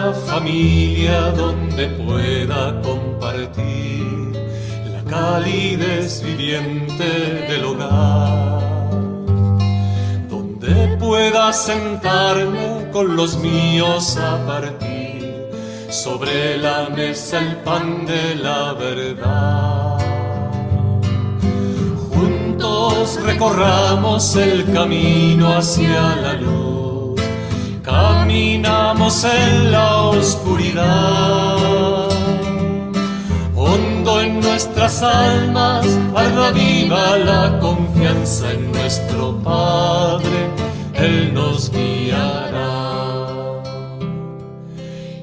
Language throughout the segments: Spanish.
una familia donde pueda compartir la calidez viviente del hogar, donde pueda sentarme con los míos a partir sobre la mesa el pan de la verdad. Juntos recorramos el camino hacia la luz, caminamos en la oscuridad. Hondo en nuestras almas arda viva la confianza en nuestro Padre, Él nos guiará.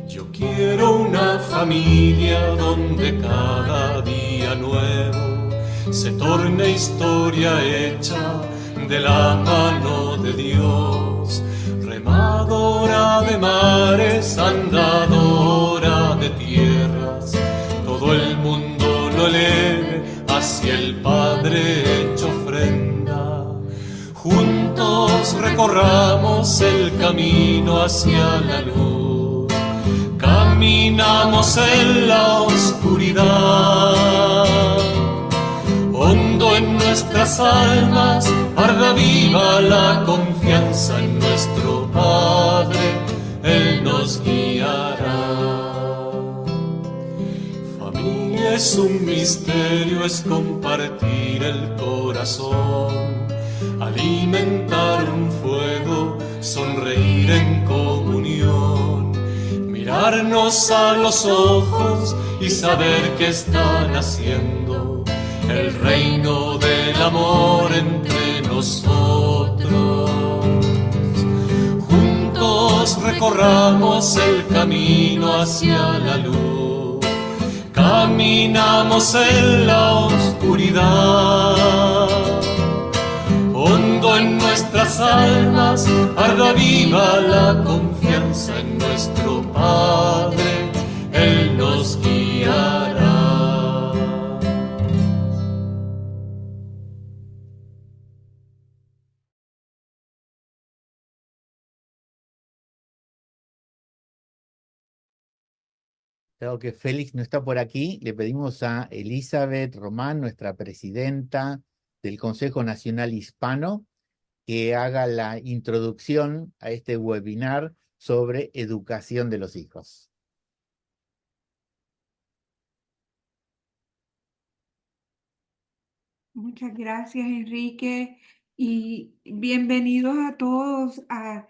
Yo quiero una familia donde cada día nuevo se torne historia hecha de la mano de Dios, remadora de mares, andadora de tierras, todo el mundo lo eleve hacia el Padre hecho ofrenda. Juntos recorramos el camino hacia la luz, caminamos en la oscuridad. Hondo en nuestras almas arda viva la confianza en nuestro Padre, Él nos guiará. Familia es un misterio, es compartir el corazón, alimentar un fuego, sonreír en comunión, mirarnos a los ojos y saber que están haciendo el reino del amor entre nosotros. Juntos recorramos el camino hacia la luz, caminamos en la oscuridad. Hondo en nuestras almas arda viva la confianza en nuestro Padre, Él nos guiará. Dado que Félix no está por aquí, le pedimos a Elizabeth Román, nuestra presidenta del Consejo Nacional Hispano, que haga la introducción a este webinar sobre educación de los hijos. Muchas gracias, Enrique, y bienvenidos a todos a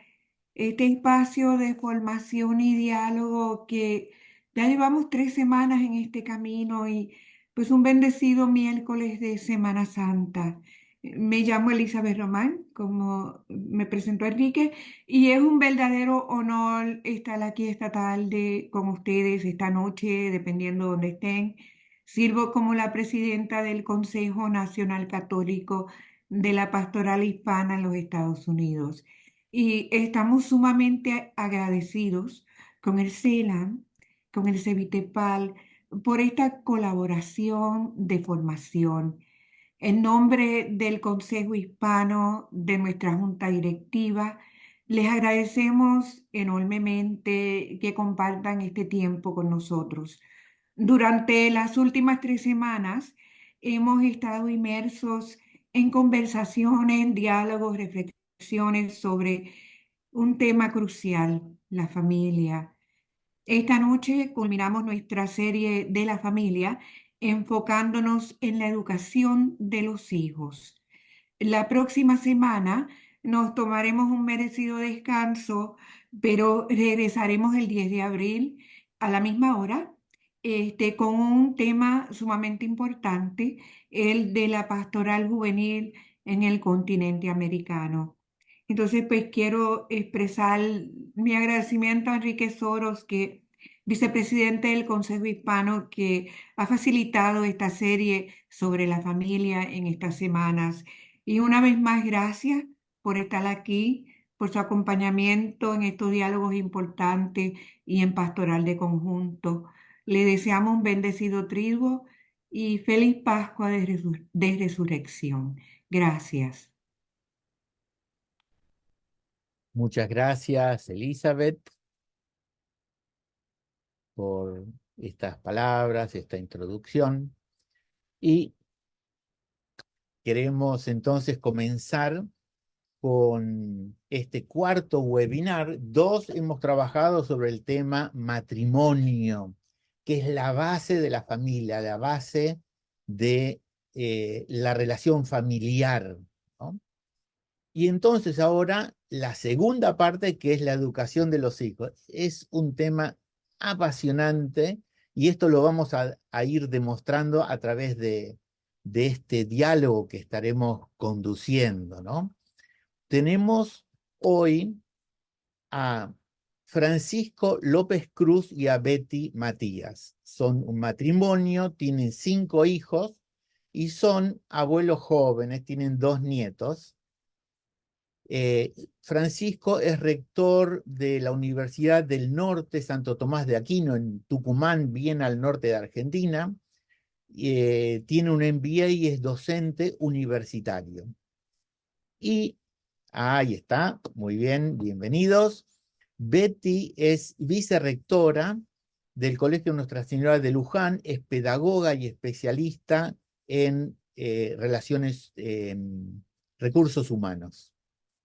este espacio de formación y diálogo que ya llevamos 3 semanas en este camino y pues un bendecido miércoles de Semana Santa. Me llamo Elizabeth Román, como me presentó Enrique, y es un verdadero honor estar aquí esta tarde con ustedes, esta noche, dependiendo de donde estén. Sirvo como la presidenta del Consejo Nacional Católico de la Pastoral Hispana en los Estados Unidos. Y estamos sumamente agradecidos con el CELAM, con el CEVITEPAL, por esta colaboración de formación. En nombre del Consejo Hispano, de nuestra Junta Directiva, les agradecemos enormemente que compartan este tiempo con nosotros. Durante las últimas 3 semanas hemos estado inmersos en conversaciones, diálogos, reflexiones sobre un tema crucial, la familia. Esta noche culminamos nuestra serie de la familia enfocándonos en la educación de los hijos. La próxima semana nos tomaremos un merecido descanso, pero regresaremos el 10 de abril a la misma hora, con un tema sumamente importante, el de la pastoral juvenil en el continente americano. Entonces, pues quiero expresar mi agradecimiento a Enrique Soros, que vicepresidente del Consejo Hispano, que ha facilitado esta serie sobre la familia en estas semanas. Y una vez más, gracias por estar aquí, por su acompañamiento en estos diálogos importantes y en pastoral de conjunto. Le deseamos un bendecido triduo y feliz Pascua de Resurrección. Gracias. Muchas gracias, Elizabeth. por estas palabras, esta introducción. Y queremos entonces comenzar con este cuarto webinar. Dos hemos trabajado sobre el tema matrimonio, que es la base de la familia, la base de la relación familiar, ¿no? Y entonces ahora la segunda parte, que es la educación de los hijos, es un tema apasionante y esto lo vamos a ir demostrando a través de este diálogo que estaremos conduciendo, ¿no? Tenemos hoy a Francisco López Cruz y a Betty Matías. Son un matrimonio, tienen 5 hijos y son abuelos jóvenes, tienen 2 nietos. Francisco es rector de la Universidad del Norte Santo Tomás de Aquino en Tucumán, bien al norte de Argentina. Tiene un MBA y es docente universitario. Y ahí está, muy bien, bienvenidos. Betty es vicerrectora del Colegio Nuestra Señora de Luján, es pedagoga y especialista en recursos humanos.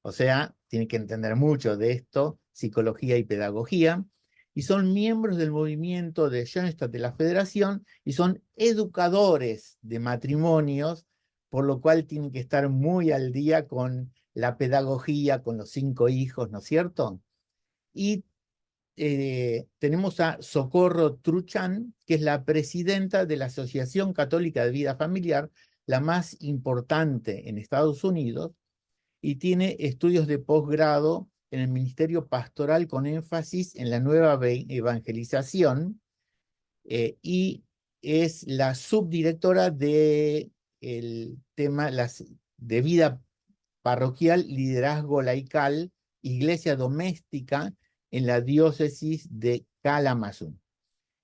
O sea, tiene que entender mucho de esto, psicología y pedagogía, y son miembros del movimiento de Schoenstatt de la Federación y son educadores de matrimonios, por lo cual tienen que estar muy al día con la pedagogía, con los 5 hijos, ¿no es cierto? Y tenemos a Socorro Truchan, que es la presidenta de la Asociación Católica de Vida Familiar, la más importante en Estados Unidos, y tiene estudios de posgrado en el Ministerio Pastoral con énfasis en la nueva evangelización, y es la subdirectora de el tema de vida parroquial, liderazgo laical, iglesia doméstica en la diócesis de Kalamazoo.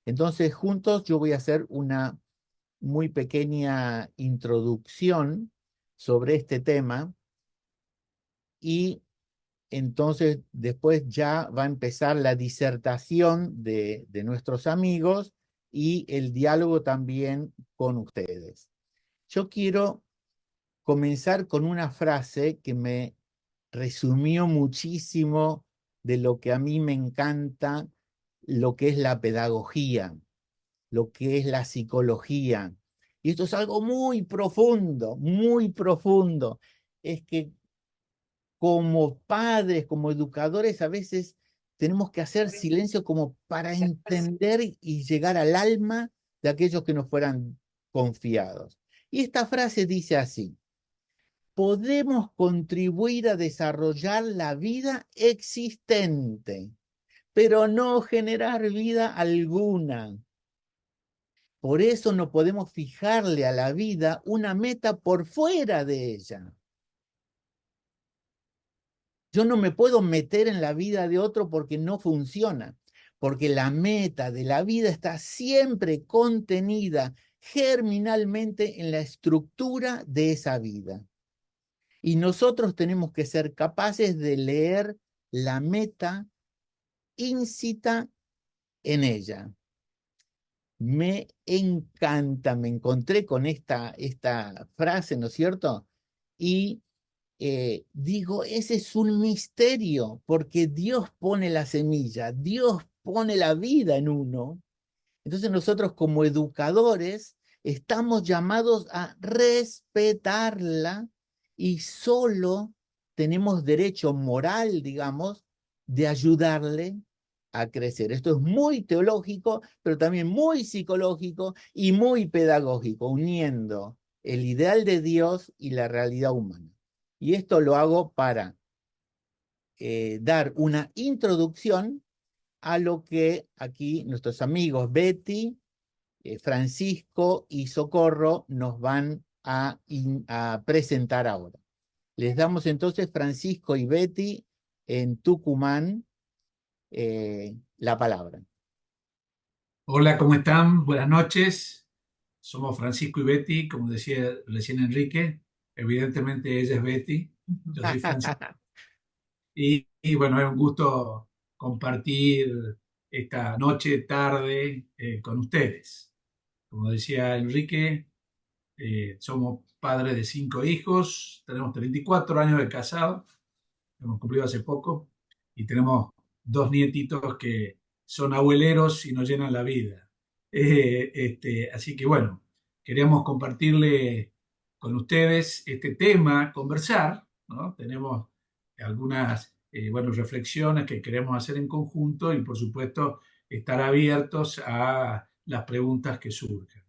Entonces, juntos yo voy a hacer una muy pequeña introducción sobre este tema y entonces después ya va a empezar la disertación de nuestros amigos y el diálogo también con ustedes. Yo quiero comenzar con una frase que me resumió muchísimo de lo que a mí me encanta, lo que es la pedagogía, lo que es la psicología. Y esto es algo muy profundo, muy profundo. Es que como padres, como educadores, a veces tenemos que hacer silencio como para entender y llegar al alma de aquellos que nos fueran confiados. Y esta frase dice así: podemos contribuir a desarrollar la vida existente, pero no generar vida alguna. Por eso no podemos fijarle a la vida una meta por fuera de ella. Yo no me puedo meter en la vida de otro porque no funciona, porque la meta de la vida está siempre contenida germinalmente en la estructura de esa vida. Y nosotros tenemos que ser capaces de leer la meta íncita en ella. Me encanta, me encontré con esta frase, ¿no es cierto? Y digo, ese es un misterio, porque Dios pone la semilla, Dios pone la vida en uno. Entonces nosotros como educadores estamos llamados a respetarla y solo tenemos derecho moral, digamos, de ayudarle a crecer. Esto es muy teológico, pero también muy psicológico y muy pedagógico, uniendo el ideal de Dios y la realidad humana. Y esto lo hago para dar una introducción a lo que aquí nuestros amigos Betty, Francisco y Socorro nos van a presentar ahora. Les damos entonces, Francisco y Betty, en Tucumán, la palabra. Hola, ¿cómo están? Buenas noches. Somos Francisco y Betty, como decía recién Enrique. Evidentemente ella es Betty, yo soy Francisco. Y bueno, es un gusto compartir esta noche, tarde, con ustedes. Como decía Enrique, somos padres de 5 hijos, tenemos 34 años de casados, hemos cumplido hace poco, y tenemos 2 nietitos que son abueleros y nos llenan la vida. Así que bueno, queríamos compartirle con ustedes este tema, conversar, ¿no? Tenemos algunas bueno, reflexiones que queremos hacer en conjunto y por supuesto estar abiertos a las preguntas que surjan.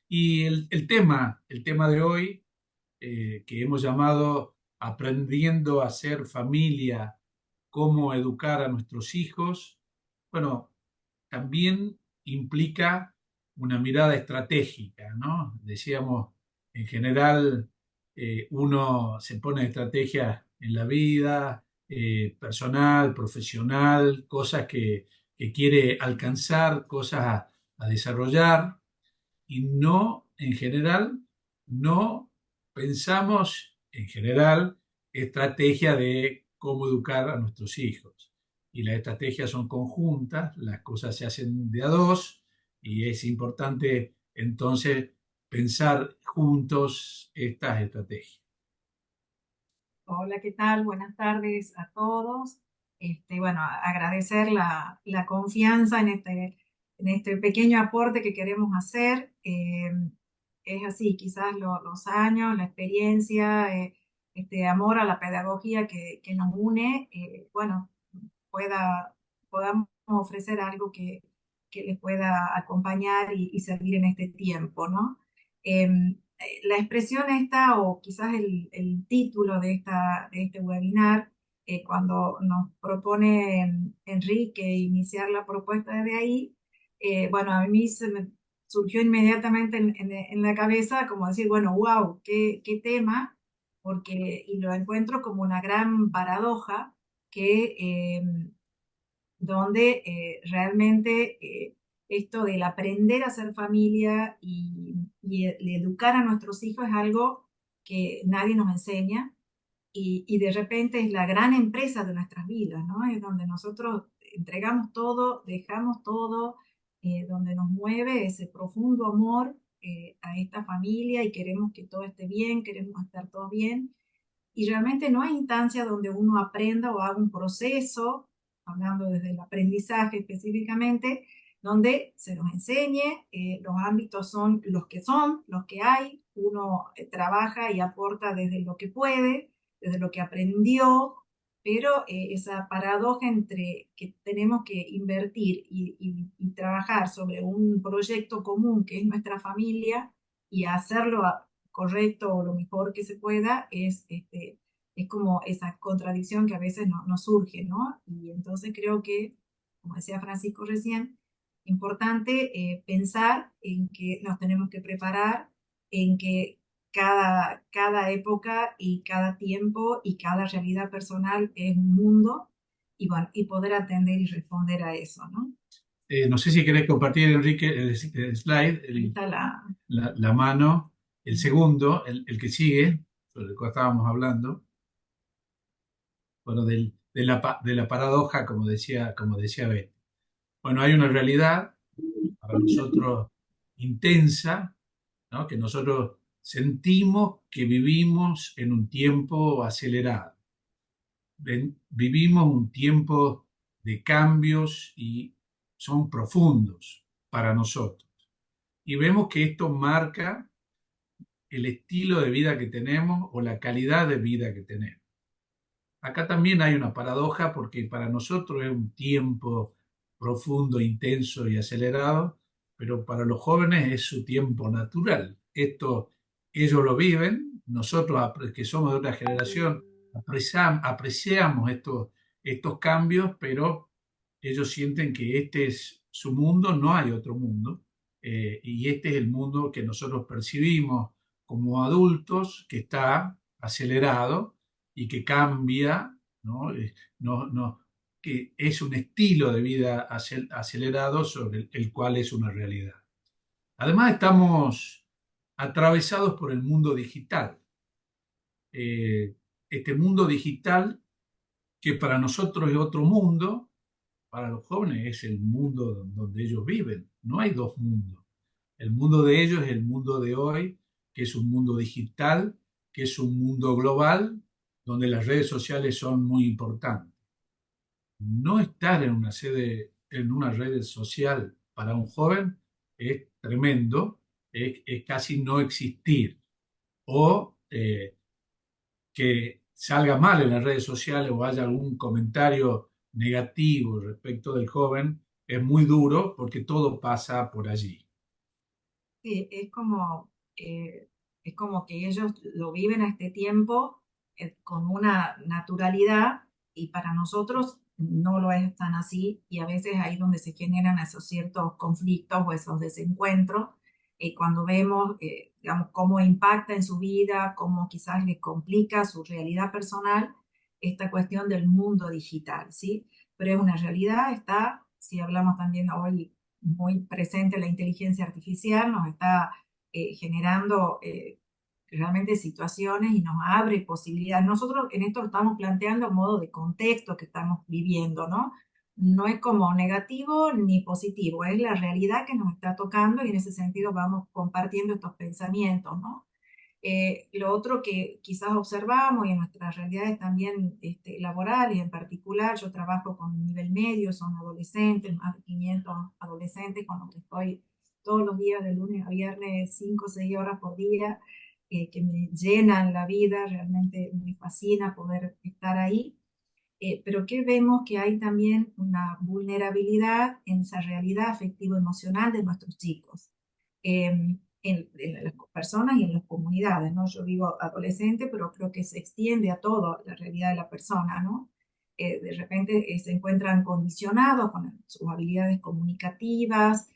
Y el tema de hoy, que hemos llamado Aprendiendo a ser familia, cómo educar a nuestros hijos, bueno, también implica una mirada estratégica, ¿no? Decíamos, en general, uno se pone estrategias en la vida, personal, profesional, cosas que quiere alcanzar, cosas a desarrollar, y no, en general, no pensamos, en general, estrategia de cómo educar a nuestros hijos. Y las estrategias son conjuntas, las cosas se hacen de a dos, y es importante entonces pensar juntos estas estrategias. Hola, ¿qué tal? Buenas tardes a todos. Bueno, agradecer la confianza en este pequeño aporte que queremos hacer. Es así, quizás los años, la experiencia, este amor a la pedagogía que nos une, bueno, podamos ofrecer algo que les pueda acompañar y servir en este tiempo, ¿no? La expresión esta, o quizás el título de este webinar, cuando nos propone Enrique iniciar la propuesta desde ahí, bueno, a mí se me surgió inmediatamente en la cabeza como decir, bueno, wow, qué tema, porque, y lo encuentro como una gran paradoja que donde realmente esto del aprender a ser familia y el educar a nuestros hijos es algo que nadie nos enseña y de repente es la gran empresa de nuestras vidas, ¿no? Es donde nosotros entregamos todo, dejamos todo, donde nos mueve ese profundo amor a esta familia y queremos que todo esté bien, queremos estar todo bien y realmente no hay instancia donde uno aprenda o haga un proceso, hablando desde el aprendizaje específicamente, donde se nos enseñe, los ámbitos son, los que hay, uno trabaja y aporta desde lo que puede, desde lo que aprendió, pero esa paradoja entre que tenemos que invertir y trabajar sobre un proyecto común que es nuestra familia y hacerlo correcto o lo mejor que se pueda, es como esa contradicción que a veces nos surge, ¿no? Y entonces creo que, como decía Francisco recién, importante pensar en que nos tenemos que preparar, en que cada época y cada tiempo y cada realidad personal es un mundo y, bueno, y poder atender y responder a eso, ¿no? No sé si querés compartir, Enrique, el slide, Ahí está la mano, el segundo, el que sigue, sobre el cual estábamos hablando, bueno, de la paradoja, como decía Beth. Bueno, hay una realidad para nosotros intensa, ¿no? Que nosotros sentimos que vivimos en un tiempo acelerado. Vivimos un tiempo de cambios y son profundos para nosotros. Y vemos que esto marca el estilo de vida que tenemos o la calidad de vida que tenemos. Acá también hay una paradoja porque para nosotros es un tiempo profundo, intenso y acelerado, pero para los jóvenes es su tiempo natural. Esto ellos lo viven, nosotros que somos de otra generación apreciamos estos cambios, pero ellos sienten que este es su mundo, no hay otro mundo, y este es el mundo que nosotros percibimos como adultos, que está acelerado y que cambia, ¿no? Que es un estilo de vida acelerado sobre el cual es una realidad. Además, estamos atravesados por el mundo digital. Este mundo digital que para nosotros es otro mundo, para los jóvenes es el mundo donde ellos viven. No hay dos mundos. El mundo de ellos es el mundo de hoy, que es un mundo digital, que es un mundo global, donde las redes sociales son muy importantes. No estar en una red social para un joven es tremendo, es casi no existir. O que salga mal en las redes sociales o haya algún comentario negativo respecto del joven, es muy duro porque todo pasa por allí. Sí, es como que ellos lo viven a este tiempo con una naturalidad y para nosotros no lo es tan así y a veces ahí donde se generan esos ciertos conflictos o esos desencuentros, cuando vemos, digamos, cómo impacta en su vida, cómo quizás les complica su realidad personal, esta cuestión del mundo digital, ¿sí? Pero es una realidad, está, si hablamos también hoy muy presente la inteligencia artificial, nos está generando realmente situaciones y nos abre posibilidades. Nosotros en esto lo estamos planteando a modo de contexto que estamos viviendo, ¿no? No es como negativo ni positivo, es la realidad que nos está tocando y en ese sentido vamos compartiendo estos pensamientos, ¿no? Lo otro que quizás observamos y en nuestras realidades también laborales, en particular, yo trabajo con nivel medio, son adolescentes, más de 500 adolescentes con los que estoy todos los días de lunes a viernes, 5 o 6 horas por día, que me llenan la vida, realmente me fascina poder estar ahí. Pero que vemos que hay también una vulnerabilidad en esa realidad afectivo-emocional de nuestros chicos. En las personas y en las comunidades, ¿no? Yo digo adolescente, pero creo que se extiende a toda la realidad de la persona, ¿no? De repente se encuentran condicionados con sus habilidades comunicativas,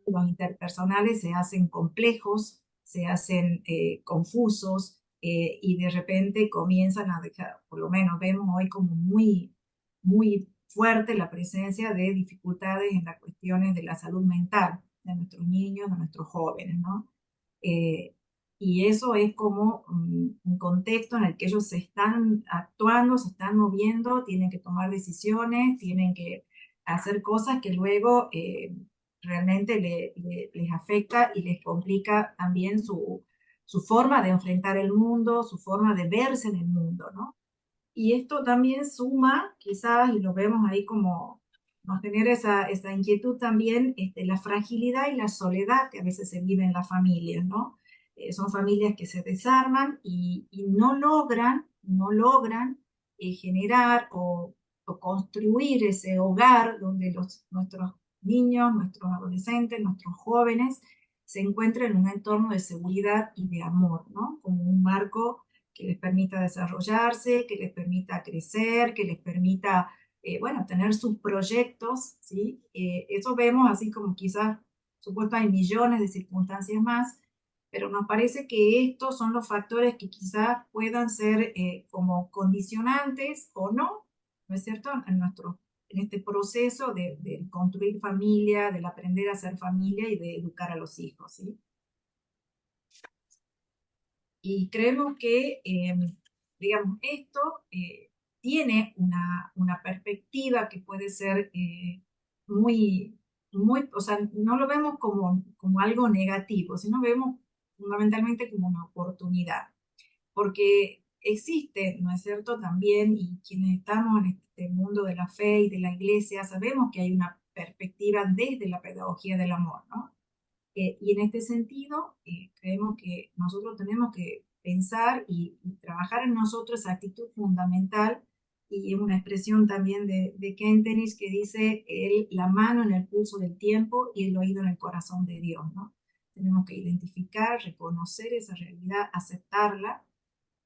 los interpersonales se hacen complejos, se hacen confusos y de repente comienzan a dejar, por lo menos vemos hoy como muy fuerte la presencia de dificultades en las cuestiones de la salud mental de nuestros niños, de nuestros jóvenes, ¿no? Eh, y eso es como un contexto en el que ellos se están actuando, se están moviendo, tienen que tomar decisiones, tienen que hacer cosas que luego realmente les afecta y les complica también su forma de enfrentar el mundo, su forma de verse en el mundo, ¿no? Y esto también suma, quizás, y lo vemos ahí como nos genera esa inquietud también, la fragilidad y la soledad que a veces se vive en las familias, ¿no? Son familias que se desarman y no logran generar o construir ese hogar donde nuestros niños, nuestros adolescentes, nuestros jóvenes se encuentren en un entorno de seguridad y de amor, ¿no? Como un marco que les permita desarrollarse, que les permita crecer, que les permita, bueno, tener sus proyectos, ¿sí? Eso vemos así como quizás, supuesto, hay millones de circunstancias más, pero nos parece que estos son los factores que quizás puedan ser como condicionantes o no, ¿no es cierto? En este proceso de construir familia, del aprender a ser familia y de educar a los hijos, ¿sí? Y creemos que, digamos, esto tiene una perspectiva que puede ser o sea, no lo vemos como algo negativo, sino vemos fundamentalmente como una oportunidad, porque existe, ¿no es cierto?, también, y quienes estamos en este mundo de la fe y de la iglesia, sabemos que hay una perspectiva desde la pedagogía del amor, ¿no? Y en este sentido, creemos que nosotros tenemos que pensar y trabajar en nosotros esa actitud fundamental y es una expresión también de Ken Tennis que dice la mano en el pulso del tiempo y el oído en el corazón de Dios, ¿no? Tenemos que identificar, reconocer esa realidad, aceptarla,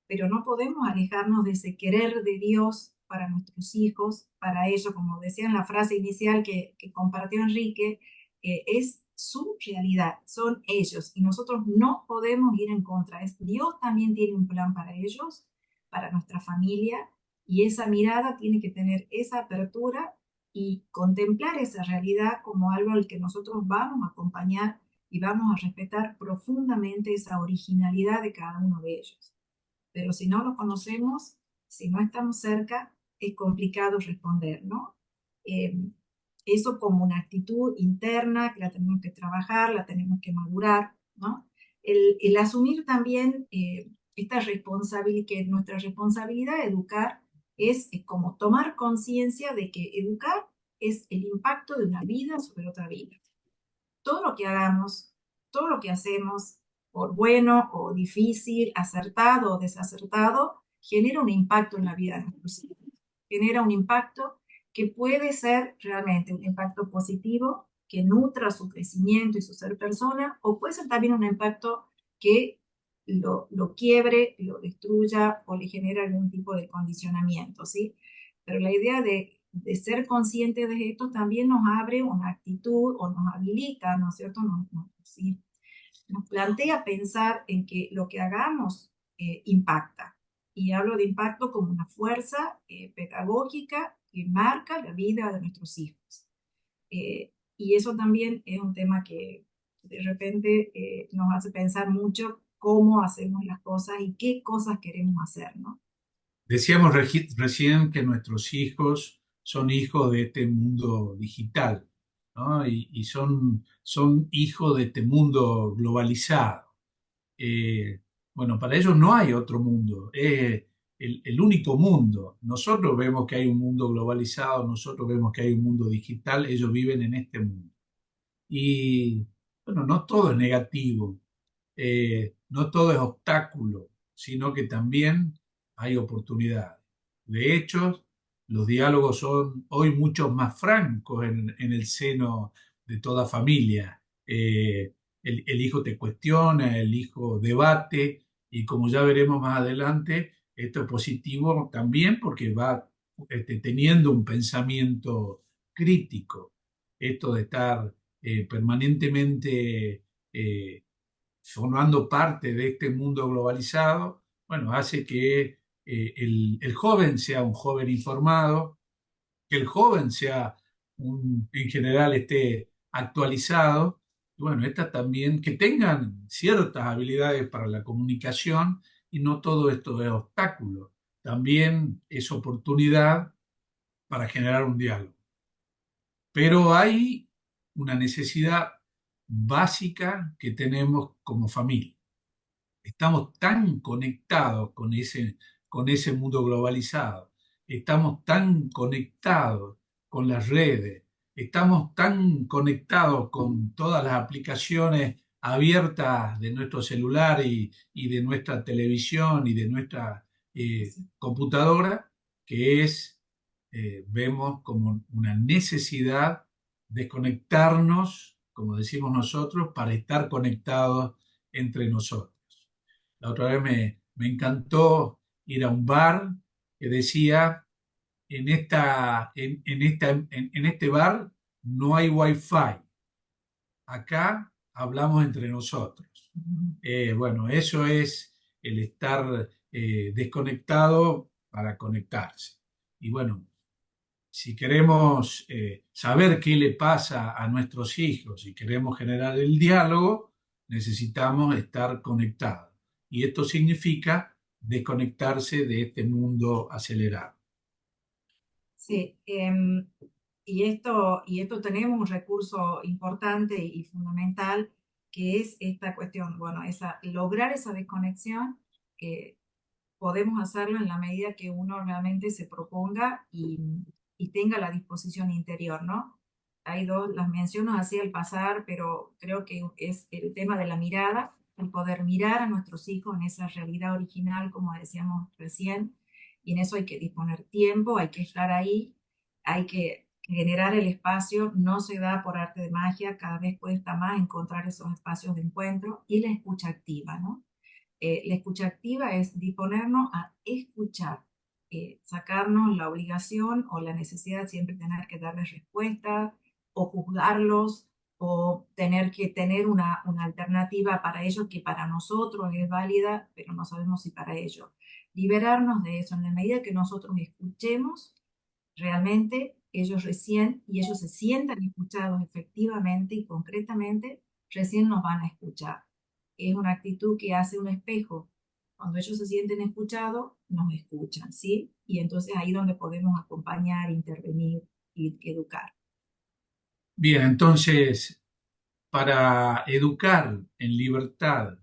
pero no podemos alejarnos de ese querer de Dios para nuestros hijos, para ellos, como decía en la frase inicial que compartió Enrique, es su realidad, son ellos y nosotros no podemos ir en contra. Dios también tiene un plan para ellos, para nuestra familia y esa mirada tiene que tener esa apertura y contemplar esa realidad como algo al que nosotros vamos a acompañar y vamos a respetar profundamente esa originalidad de cada uno de ellos. Pero si no lo conocemos, si no estamos cerca, es complicado responder, ¿no? eso como una actitud interna que la tenemos que trabajar, la tenemos que madurar, ¿no? El asumir también esta responsabilidad, que nuestra responsabilidad de educar es como tomar conciencia de que educar es el impacto de una vida sobre otra vida. Todo lo que hagamos, todo lo que hacemos, por bueno o difícil, acertado o desacertado, genera un impacto en la vida de nuestros hijos. Genera un impacto que puede ser realmente un impacto positivo, que nutra su crecimiento y su ser persona, o puede ser también un impacto que lo quiebre, lo destruya o le genera algún tipo de condicionamiento, ¿sí? Pero la idea de ser conscientes de esto también nos abre una actitud o nos habilita, ¿no es cierto? ¿Sí? Nos plantea pensar en que lo que hagamos impacta. Y hablo de impacto como una fuerza pedagógica que marca la vida de nuestros hijos. Y eso también es un tema que de repente nos hace pensar mucho cómo hacemos las cosas y qué cosas queremos hacer, ¿no? Decíamos recién que nuestros hijos son hijos de este mundo digital, ¿no? Y son hijos de este mundo globalizado. Eh, bueno, para ellos no hay otro mundo, es el único mundo. Nosotros vemos que hay un mundo globalizado, nosotros vemos que hay un mundo digital, ellos viven en este mundo. Y bueno, no todo es negativo, no todo es obstáculo, sino que también hay oportunidades. De hecho, los diálogos son hoy mucho más francos en el seno de toda familia. El hijo te cuestiona, el hijo debate, y como ya veremos más adelante, esto es positivo también porque va teniendo un pensamiento crítico. Esto de estar permanentemente formando parte de este mundo globalizado, bueno, hace que el joven sea un joven informado, que el joven sea en general esté actualizado, y bueno, estas también, que tengan ciertas habilidades para la comunicación, y no todo esto es obstáculo, también es oportunidad para generar un diálogo. Pero hay una necesidad básica que tenemos como familia. Estamos tan conectados con ese mundo globalizado, estamos tan conectados con las redes, estamos tan conectados con todas las aplicaciones abiertas de nuestro celular y de nuestra televisión y de nuestra computadora, que vemos como una necesidad de conectarnos, como decimos nosotros, para estar conectados entre nosotros. La otra vez me encantó ir a un bar que decía, en este bar no hay wifi, acá hablamos entre nosotros. Bueno, eso es el estar desconectado para conectarse. Y bueno, si queremos saber qué le pasa a nuestros hijos y queremos generar el diálogo, necesitamos estar conectados. Y esto significa desconectarse de este mundo acelerado. Sí, y esto tenemos un recurso importante y fundamental, que es esta cuestión, bueno, lograr esa desconexión. Podemos hacerlo en la medida que uno realmente se proponga y tenga la disposición interior, ¿no? Hay dos, las menciono así al pasar, pero creo que es el tema de la mirada, el poder mirar a nuestros hijos en esa realidad original, como decíamos recién, y en eso hay que disponer tiempo, hay que estar ahí, hay que generar el espacio, no se da por arte de magia, cada vez cuesta más encontrar esos espacios de encuentro, y la escucha activa, ¿no? La escucha activa es disponernos a escuchar, sacarnos la obligación o la necesidad de siempre tener que darles respuesta o juzgarlos o tener que tener una alternativa para ellos que para nosotros es válida, pero no sabemos si para ellos. Liberarnos de eso en la medida que nosotros escuchemos realmente, ellos se sientan escuchados efectivamente y concretamente, recién nos van a escuchar. Es una actitud que hace un espejo. Cuando ellos se sienten escuchados, nos escuchan, ¿sí? Y entonces ahí donde podemos acompañar, intervenir y educar. Bien, entonces, para educar en libertad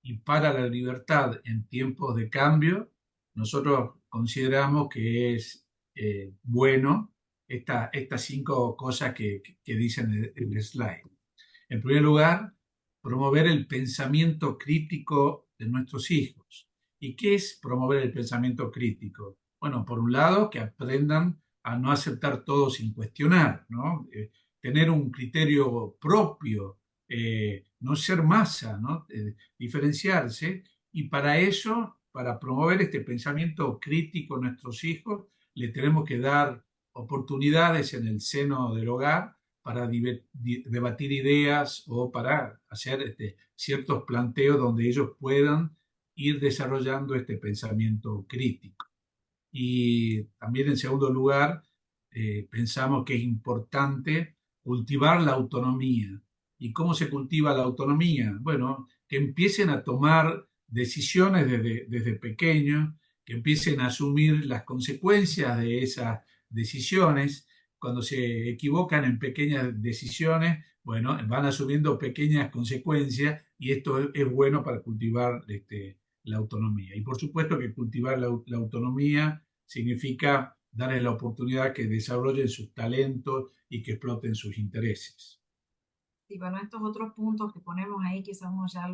y para la libertad en tiempos de cambio, nosotros consideramos que es bueno estas 5 cosas que dicen en el slide. En primer lugar, promover el pensamiento crítico de nuestros hijos. ¿Y qué es promover el pensamiento crítico? Bueno, por un lado, que aprendan a no aceptar todo sin cuestionar, ¿no? Tener un criterio propio, no ser masa, ¿no? Diferenciarse. Y para eso, para promover este pensamiento crítico en nuestros hijos, le tenemos que dar oportunidades en el seno del hogar para debatir ideas o para hacer ciertos planteos donde ellos puedan ir desarrollando este pensamiento crítico. Y también en segundo lugar, pensamos que es importante cultivar la autonomía. ¿Y cómo se cultiva la autonomía? Bueno, que empiecen a tomar decisiones desde pequeños, que empiecen a asumir las consecuencias de esas decisiones. Cuando se equivocan en pequeñas decisiones, bueno, van asumiendo pequeñas consecuencias y esto es bueno para cultivar la autonomía. Y por supuesto que cultivar la autonomía significa darles la oportunidad que desarrollen sus talentos y que exploten sus intereses. Y bueno, estos otros puntos que ponemos ahí, quizás uno ya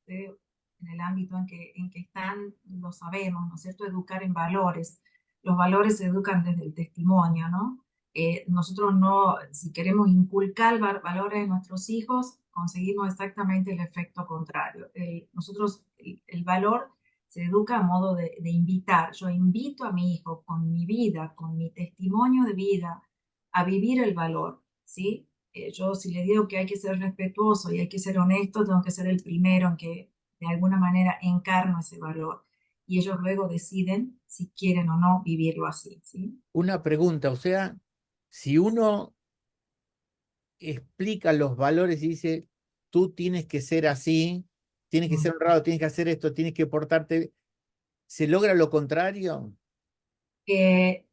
en el ámbito en que están, lo sabemos, ¿no es cierto? Educar en valores. Los valores se educan desde el testimonio, ¿no? Nosotros no, si queremos inculcar valores en nuestros hijos, conseguimos exactamente el efecto contrario. El valor se educa a modo de invitar. Yo invito a mi hijo con mi vida, con mi testimonio de vida, a vivir el valor, ¿sí? Yo si le digo que hay que ser respetuoso y hay que ser honesto, tengo que ser el primero en que de alguna manera encarno ese valor. Y ellos luego deciden si quieren o no vivirlo así, ¿sí? Una pregunta, o sea, si uno explica los valores y dice, tú tienes que ser así, tienes que ser honrado, tienes que hacer esto, tienes que portarte, ¿se logra lo contrario? Eh,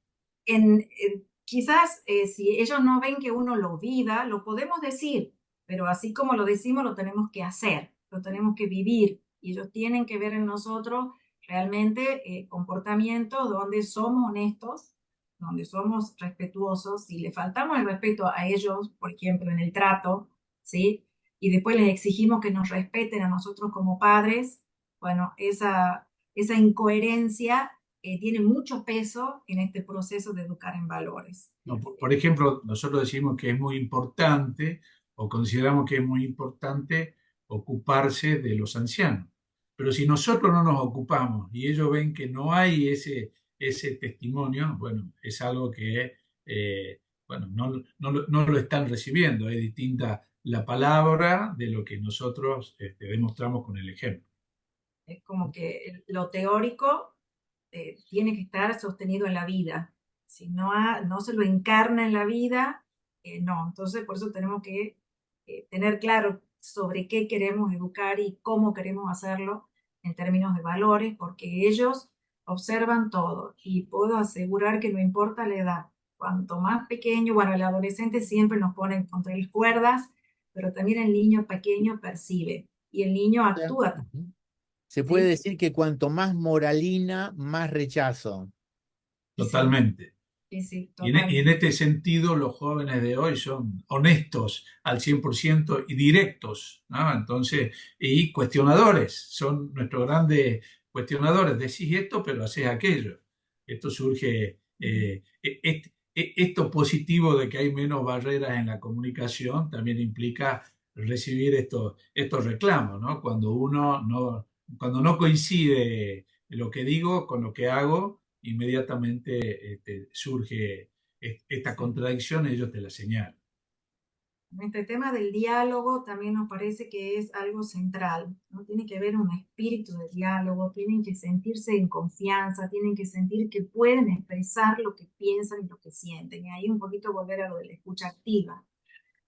quizás si ellos no ven que uno lo viva, lo podemos decir, pero así como lo decimos, lo tenemos que hacer, lo tenemos que vivir. Y ellos tienen que ver en nosotros realmente comportamientos donde somos honestos, donde somos respetuosos. Si le faltamos el respeto a ellos, por ejemplo, en el trato, ¿sí? Y después les exigimos que nos respeten a nosotros como padres, bueno, esa incoherencia tiene mucho peso en este proceso de educar en valores. No, por ejemplo, nosotros decimos que es muy importante o consideramos que es muy importante ocuparse de los ancianos. Pero si nosotros no nos ocupamos y ellos ven que no hay ese testimonio, bueno, es algo que bueno, no lo están recibiendo. Es distinta la palabra de lo que nosotros demostramos con el ejemplo. Es como que lo teórico tiene que estar sostenido en la vida. Si no se lo encarna en la vida, no. Entonces, por eso tenemos que tener claro sobre qué queremos educar y cómo queremos hacerlo en términos de valores, porque ellos observan todo y puedo asegurar que no importa la edad. Cuanto más pequeño, bueno, el adolescente siempre nos pone contra las cuerdas, pero también el niño pequeño percibe y el niño actúa. Se puede decir que cuanto más moralina, más rechazo. Totalmente. Sí, Y en este sentido, los jóvenes de hoy son honestos al 100% y directos, ¿no? Entonces, y cuestionadores, son nuestros grandes cuestionadores. Decís esto, pero haces aquello. Esto surge, esto positivo de que hay menos barreras en la comunicación también implica recibir estos reclamos, ¿no? Cuando no coincide lo que digo con lo que hago, inmediatamente surge esta contradicción, ellos te la señalan. Este tema del diálogo también nos parece que es algo central, ¿no? Tiene que haber un espíritu de diálogo, tienen que sentirse en confianza, tienen que sentir que pueden expresar lo que piensan y lo que sienten. Y ahí un poquito volver a lo de la escucha activa.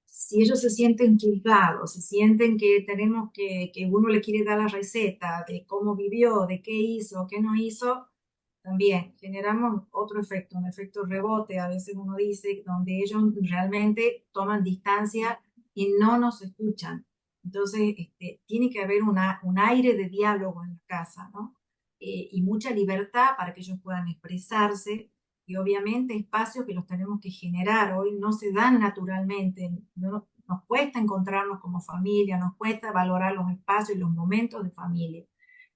Si ellos se sienten juzgados, se sienten que que uno le quiere dar la receta de cómo vivió, de qué hizo, qué no hizo, también generamos otro efecto, un efecto rebote, a veces uno dice, donde ellos realmente toman distancia y no nos escuchan. Entonces, tiene que haber un aire de diálogo en la casa, ¿no? Y mucha libertad para que ellos puedan expresarse, y obviamente espacios que los tenemos que generar. Hoy no se dan naturalmente, no, nos cuesta encontrarnos como familia, nos cuesta valorar los espacios y los momentos de familia.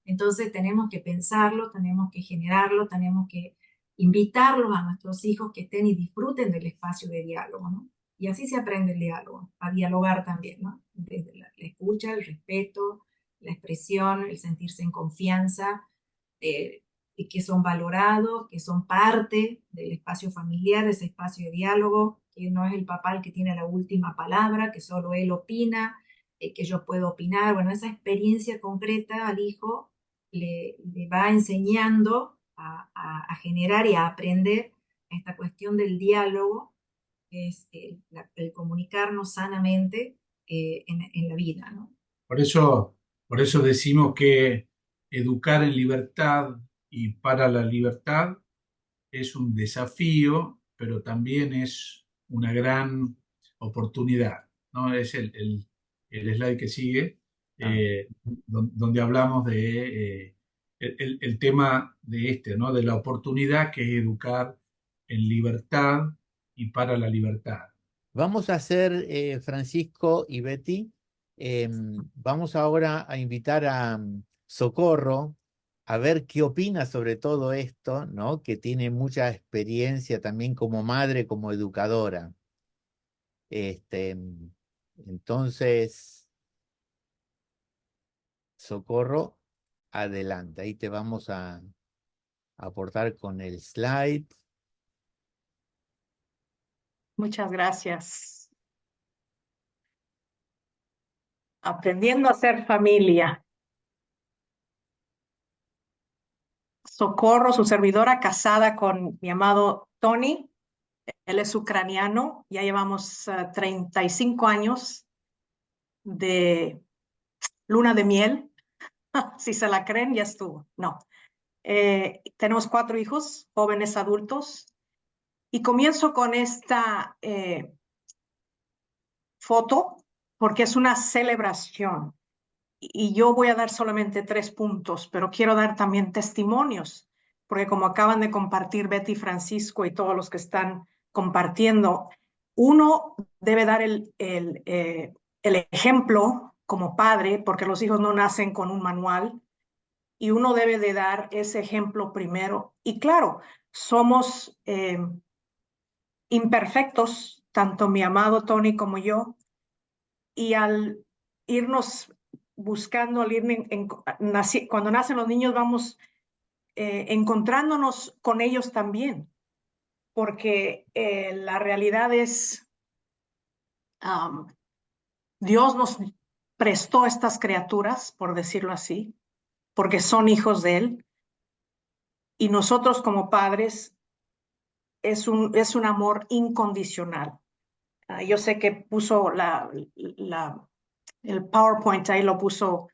Entonces tenemos que pensarlo, tenemos que generarlo, tenemos que invitarlos a nuestros hijos que estén y disfruten del espacio de diálogo, ¿no? Y así se aprende el diálogo, a dialogar también, ¿no? Desde la escucha, el respeto, la expresión, el sentirse en confianza, y que son valorados, que son parte del espacio familiar, de ese espacio de diálogo, que no es el papá el que tiene la última palabra, que solo él opina, que yo puedo opinar. Bueno, esa experiencia concreta al hijo le va enseñando a generar y a aprender esta cuestión del diálogo, que es el comunicarnos sanamente en la vida, ¿no? Por eso decimos que educar en libertad y para la libertad es un desafío, pero también es una gran oportunidad, ¿no? Es el slide que sigue, donde hablamos de el tema de ¿no? De la oportunidad que es educar en libertad y para la libertad. Vamos a hacer, Francisco y Betty, vamos ahora a invitar a Socorro a ver qué opina sobre todo esto, ¿no? Que tiene mucha experiencia también como madre, como educadora. Entonces, Socorro, adelante. Ahí te vamos a aportar con el slide. Muchas gracias. Aprendiendo a ser familia. Socorro, su servidora, casada con mi amado Tony. Él es ucraniano. Ya llevamos 35 años de luna de miel. Si se la creen, ya estuvo. No. Tenemos 4 hijos, jóvenes adultos. Y comienzo con esta foto porque es una celebración. Y yo voy a dar solamente 3 puntos, pero quiero dar también testimonios, porque como acaban de compartir Betty, Francisco y todos los que están compartiendo, uno debe dar el ejemplo como padre, porque los hijos no nacen con un manual, y uno debe de dar ese ejemplo primero. Y claro, somos imperfectos, tanto mi amado Tony como yo, y al irnos buscando, al ir cuando nacen los niños vamos encontrándonos con ellos también, porque la realidad es, Dios nos prestó estas criaturas, por decirlo así, porque son hijos de Él, y nosotros como padres es un amor incondicional. Yo sé que puso el PowerPoint ahí, lo puso.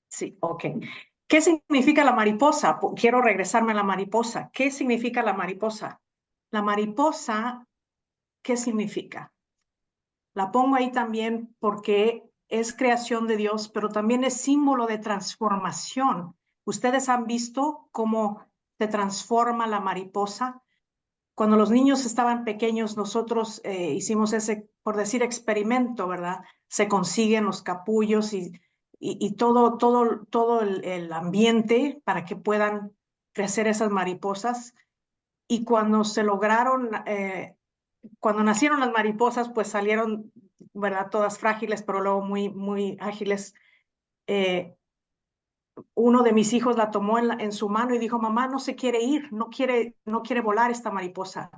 Sí, ok. ¿Qué significa la mariposa? Quiero regresarme a la mariposa. ¿Qué significa la mariposa? La mariposa, ¿qué significa? La pongo ahí también porque es creación de Dios, pero también es símbolo de transformación. ¿Ustedes han visto cómo se transforma la mariposa? Cuando los niños estaban pequeños, nosotros hicimos ese, por decir, experimento, ¿verdad? Se consiguen los capullos y todo el ambiente para que puedan crecer esas mariposas. Y cuando se lograron, cuando nacieron las mariposas, pues salieron, ¿verdad? Todas frágiles, pero luego muy, muy ágiles. Uno de mis hijos la tomó en su mano y dijo, mamá, no se quiere ir, no quiere volar esta mariposa.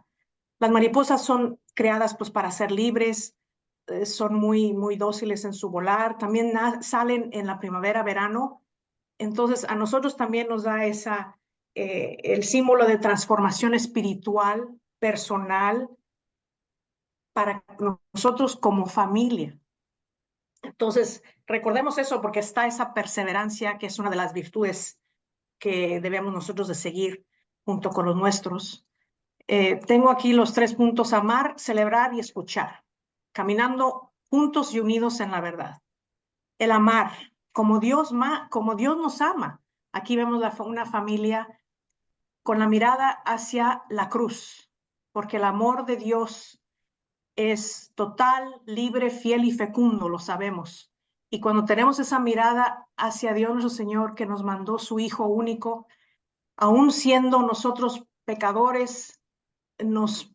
Las mariposas son creadas pues para ser libres, son muy, muy dóciles en su volar, también salen en la primavera, verano. Entonces a nosotros también nos da el símbolo de transformación espiritual, personal, para nosotros como familia. Entonces recordemos eso porque está esa perseverancia que es una de las virtudes que debemos nosotros de seguir junto con los nuestros. Tengo aquí los 3 puntos: amar, celebrar y escuchar, caminando juntos y unidos en la verdad. El amar, como Dios nos ama. Aquí vemos una familia con la mirada hacia la cruz, porque el amor de Dios es total, libre, fiel y fecundo, lo sabemos. Y cuando tenemos esa mirada hacia Dios nuestro Señor, que nos mandó su Hijo único, aún siendo nosotros pecadores, nos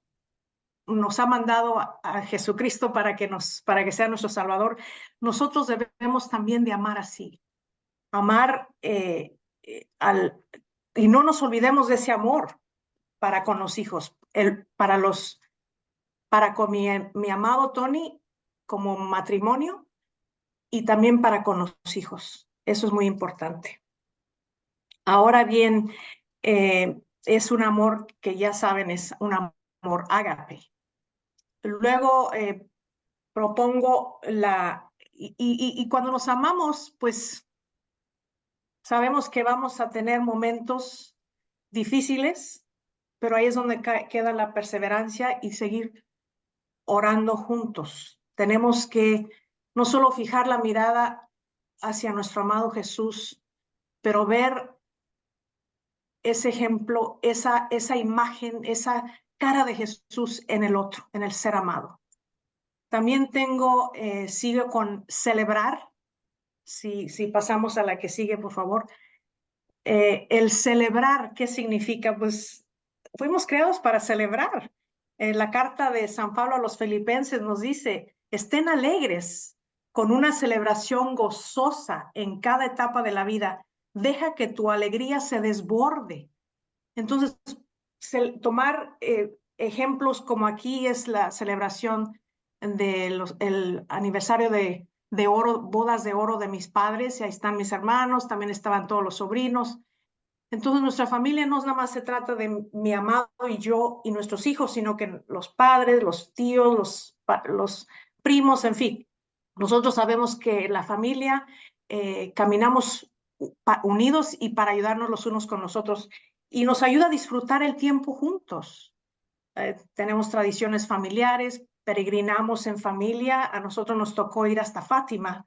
ha mandado a Jesucristo para que sea nuestro Salvador. Nosotros debemos también de amar así. Amar y no nos olvidemos de ese amor para con los hijos, para con mi amado Tony como matrimonio y también para con los hijos. Eso es muy importante. Ahora bien, es un amor que ya saben, es un amor ágape. Luego propongo y cuando nos amamos, pues sabemos que vamos a tener momentos difíciles, pero ahí es donde queda la perseverancia y seguir orando juntos. Tenemos que no solo fijar la mirada hacia nuestro amado Jesús, pero ver ese ejemplo, esa imagen, esa cara de Jesús en el otro, en el ser amado. También sigo con celebrar. Si pasamos a la que sigue, por favor. El celebrar, ¿qué significa? Pues fuimos creados para celebrar. La carta de San Pablo a los Filipenses nos dice: estén alegres con una celebración gozosa en cada etapa de la vida. Deja que tu alegría se desborde. Entonces, tomar ejemplos como aquí es la celebración el aniversario de oro, bodas de oro de mis padres, y ahí están mis hermanos, también estaban todos los sobrinos. Entonces nuestra familia no nada más se trata de mi amado y yo y nuestros hijos, sino que los padres, los tíos, los primos, en fin. Nosotros sabemos que la familia caminamos unidos y para ayudarnos los unos con los otros, y nos ayuda a disfrutar el tiempo juntos. Tenemos tradiciones familiares, peregrinamos en familia. A nosotros nos tocó ir hasta Fátima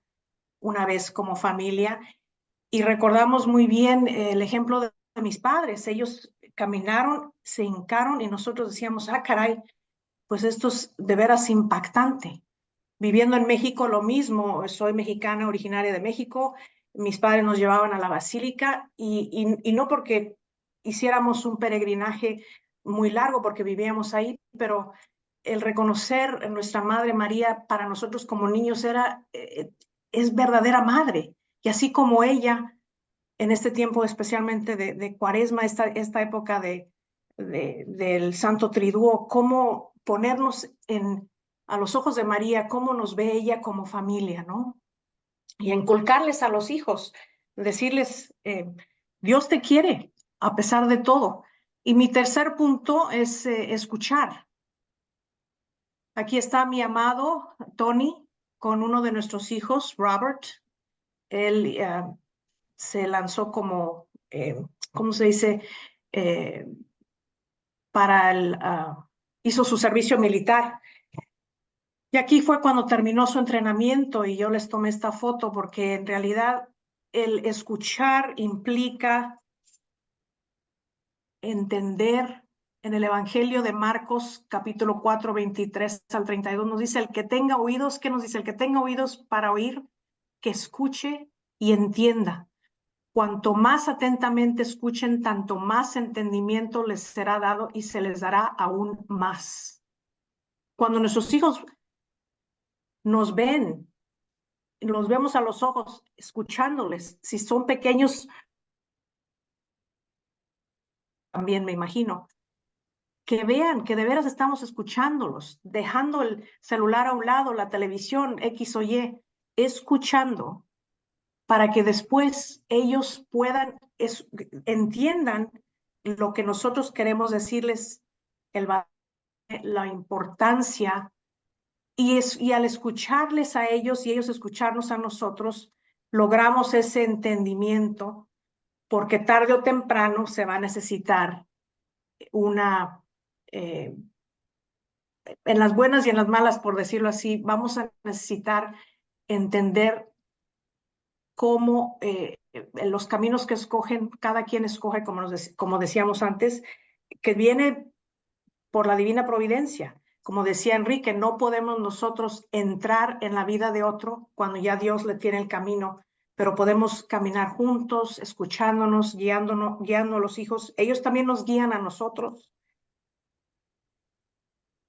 una vez como familia y recordamos muy bien el ejemplo de mis padres. Ellos caminaron, se hincaron y nosotros decíamos: ah, caray, pues esto es de veras impactante. Viviendo en México lo mismo, soy mexicana, originaria de México. Mis padres nos llevaban a la basílica y no porque hiciéramos un peregrinaje muy largo, porque vivíamos ahí, pero el reconocer a nuestra Madre María para nosotros como niños es verdadera madre. Y así como ella, en este tiempo especialmente de Cuaresma, esta época del Santo Triduo, cómo ponernos a los ojos de María, cómo nos ve ella como familia, ¿no? Y inculcarles a los hijos, decirles: Dios te quiere a pesar de todo. Y mi tercer punto es escuchar. Aquí está mi amado Tony con uno de nuestros hijos, Robert. Él se lanzó como, ¿cómo se dice? Hizo su servicio militar. Y aquí fue cuando terminó su entrenamiento y yo les tomé esta foto porque en realidad el escuchar implica entender. En el Evangelio de Marcos, capítulo 4, 23 al 32, nos dice: el que tenga oídos, ¿qué nos dice? El que tenga oídos para oír, que escuche y entienda. Cuanto más atentamente escuchen, tanto más entendimiento les será dado y se les dará aún más. Cuando nuestros hijos nos ven, los vemos a los ojos, escuchándoles. Si son pequeños, también me imagino, que vean que de veras estamos escuchándolos, dejando el celular a un lado, la televisión, X o Y, escuchando, para que después ellos entiendan lo que nosotros queremos decirles, la importancia, y al escucharles a ellos y ellos escucharnos a nosotros, logramos ese entendimiento porque tarde o temprano se va a necesitar una, en las buenas y en las malas, por decirlo así, vamos a necesitar entender cómo los caminos que escogen, cada quien escoge, como decíamos antes, que viene por la divina providencia. Como decía Enrique, no podemos nosotros entrar en la vida de otro cuando ya Dios le tiene el camino, pero podemos caminar juntos, escuchándonos, guiando a los hijos. Ellos también nos guían a nosotros.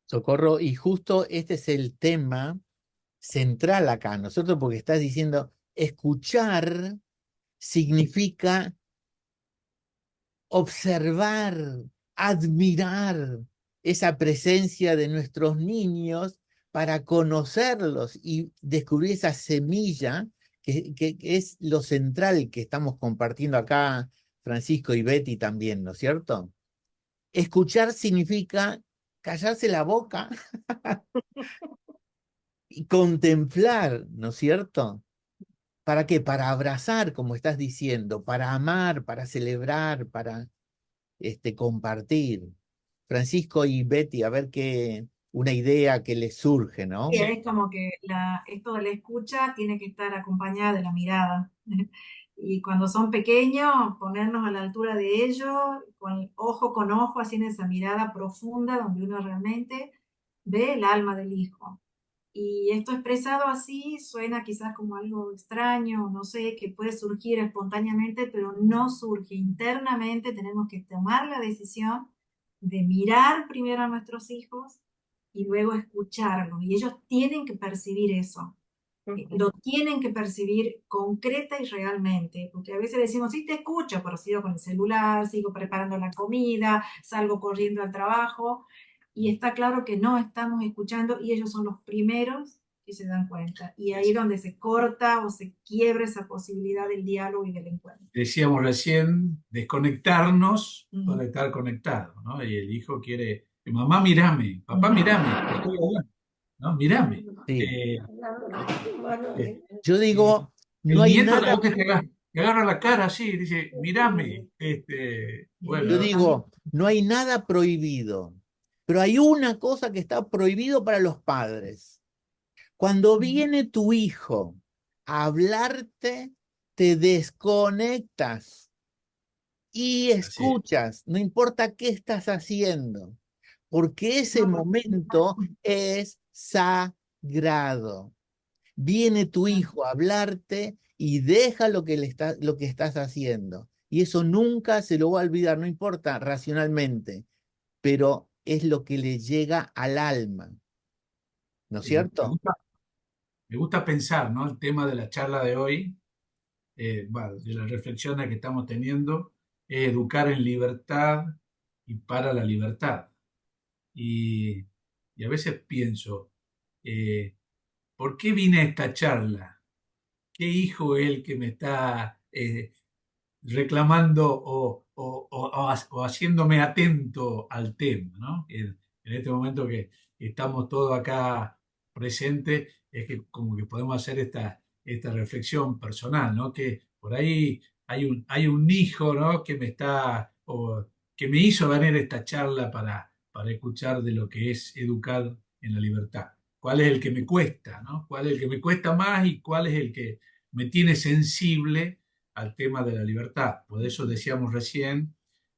Socorro, y justo este es el tema central acá, ¿no es cierto? Porque estás diciendo, escuchar significa observar, admirar esa presencia de nuestros niños para conocerlos y descubrir esa semilla que es lo central que estamos compartiendo acá, Francisco y Betty también, ¿no es cierto? Escuchar significa callarse la boca y contemplar, ¿no es cierto? ¿Para qué? Para abrazar, como estás diciendo, para amar, para celebrar, para compartir. Francisco y Betty, a ver qué, una idea que les surge, ¿no? Y es como que esto de la escucha tiene que estar acompañada de la mirada. Y cuando son pequeños, ponernos a la altura de ellos, con ojo, así en esa mirada profunda donde uno realmente ve el alma del hijo. Y esto expresado así suena quizás como algo extraño, no sé, que puede surgir espontáneamente, pero no surge internamente. Tenemos que tomar la decisión de mirar primero a nuestros hijos y luego escucharlos. Y ellos tienen que percibir eso. Lo tienen que percibir concreta y realmente, porque a veces decimos, sí te escucho, pero sigo con el celular, sigo preparando la comida, salgo corriendo al trabajo, y está claro que no estamos escuchando y ellos son los primeros que se dan cuenta. Y ahí es donde se corta o se quiebra esa posibilidad del diálogo y del encuentro. Decíamos recién, desconectarnos para estar conectados, ¿no? Y el hijo quiere, mamá, mírame, papá, mírame, estoy hablando, ¿no? Mírame. Sí. Yo digo, El no hay nieto nada. te agarra la cara así, dice, mírame. Bueno, Yo digo, no hay nada prohibido, pero hay una cosa que está prohibido para los padres. Cuando viene tu hijo a hablarte, te desconectas y escuchas, no importa qué estás haciendo, porque ese momento es sagrado. Viene tu hijo a hablarte y deja lo que estás haciendo. Y eso nunca se lo va a olvidar, no importa racionalmente, pero es lo que le llega al alma. ¿No es cierto? Me gusta pensar, ¿no? El tema de la charla de hoy, bueno, de las reflexiones que estamos teniendo, es educar en libertad y para la libertad. Y, y a veces pienso, ¿por qué vine a esta charla? ¿Qué hijo es el que me está reclamando o haciéndome atento al tema, ¿no? En este momento que estamos todos acá presentes, es que como que podemos hacer esta reflexión personal, ¿no? Que por ahí hay un hijo, ¿no? Que me está, o que me hizo venir esta charla para escuchar de lo que es educar en la libertad. ¿Cuál es el que me cuesta, ¿no? ¿Cuál es el que me cuesta más y cuál es el que me tiene sensible al tema de la libertad? Por eso decíamos recién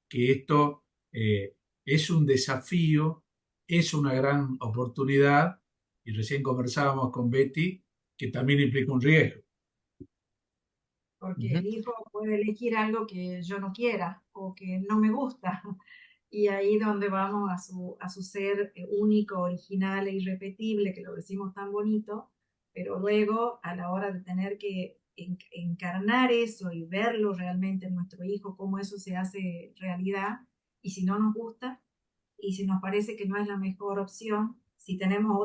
que esto es un desafío, es una gran oportunidad, y recién conversábamos con Betty que también implica un riesgo. Porque el hijo puede elegir algo que yo no quiera o que no me gusta. Y ahí donde vamos a su ser único, original e irrepetible, que lo decimos tan bonito, pero luego a la hora de tener que encarnar eso y verlo realmente en nuestro hijo, cómo eso se hace realidad, y si no nos gusta, y si nos parece que no es la mejor opción, si tenemos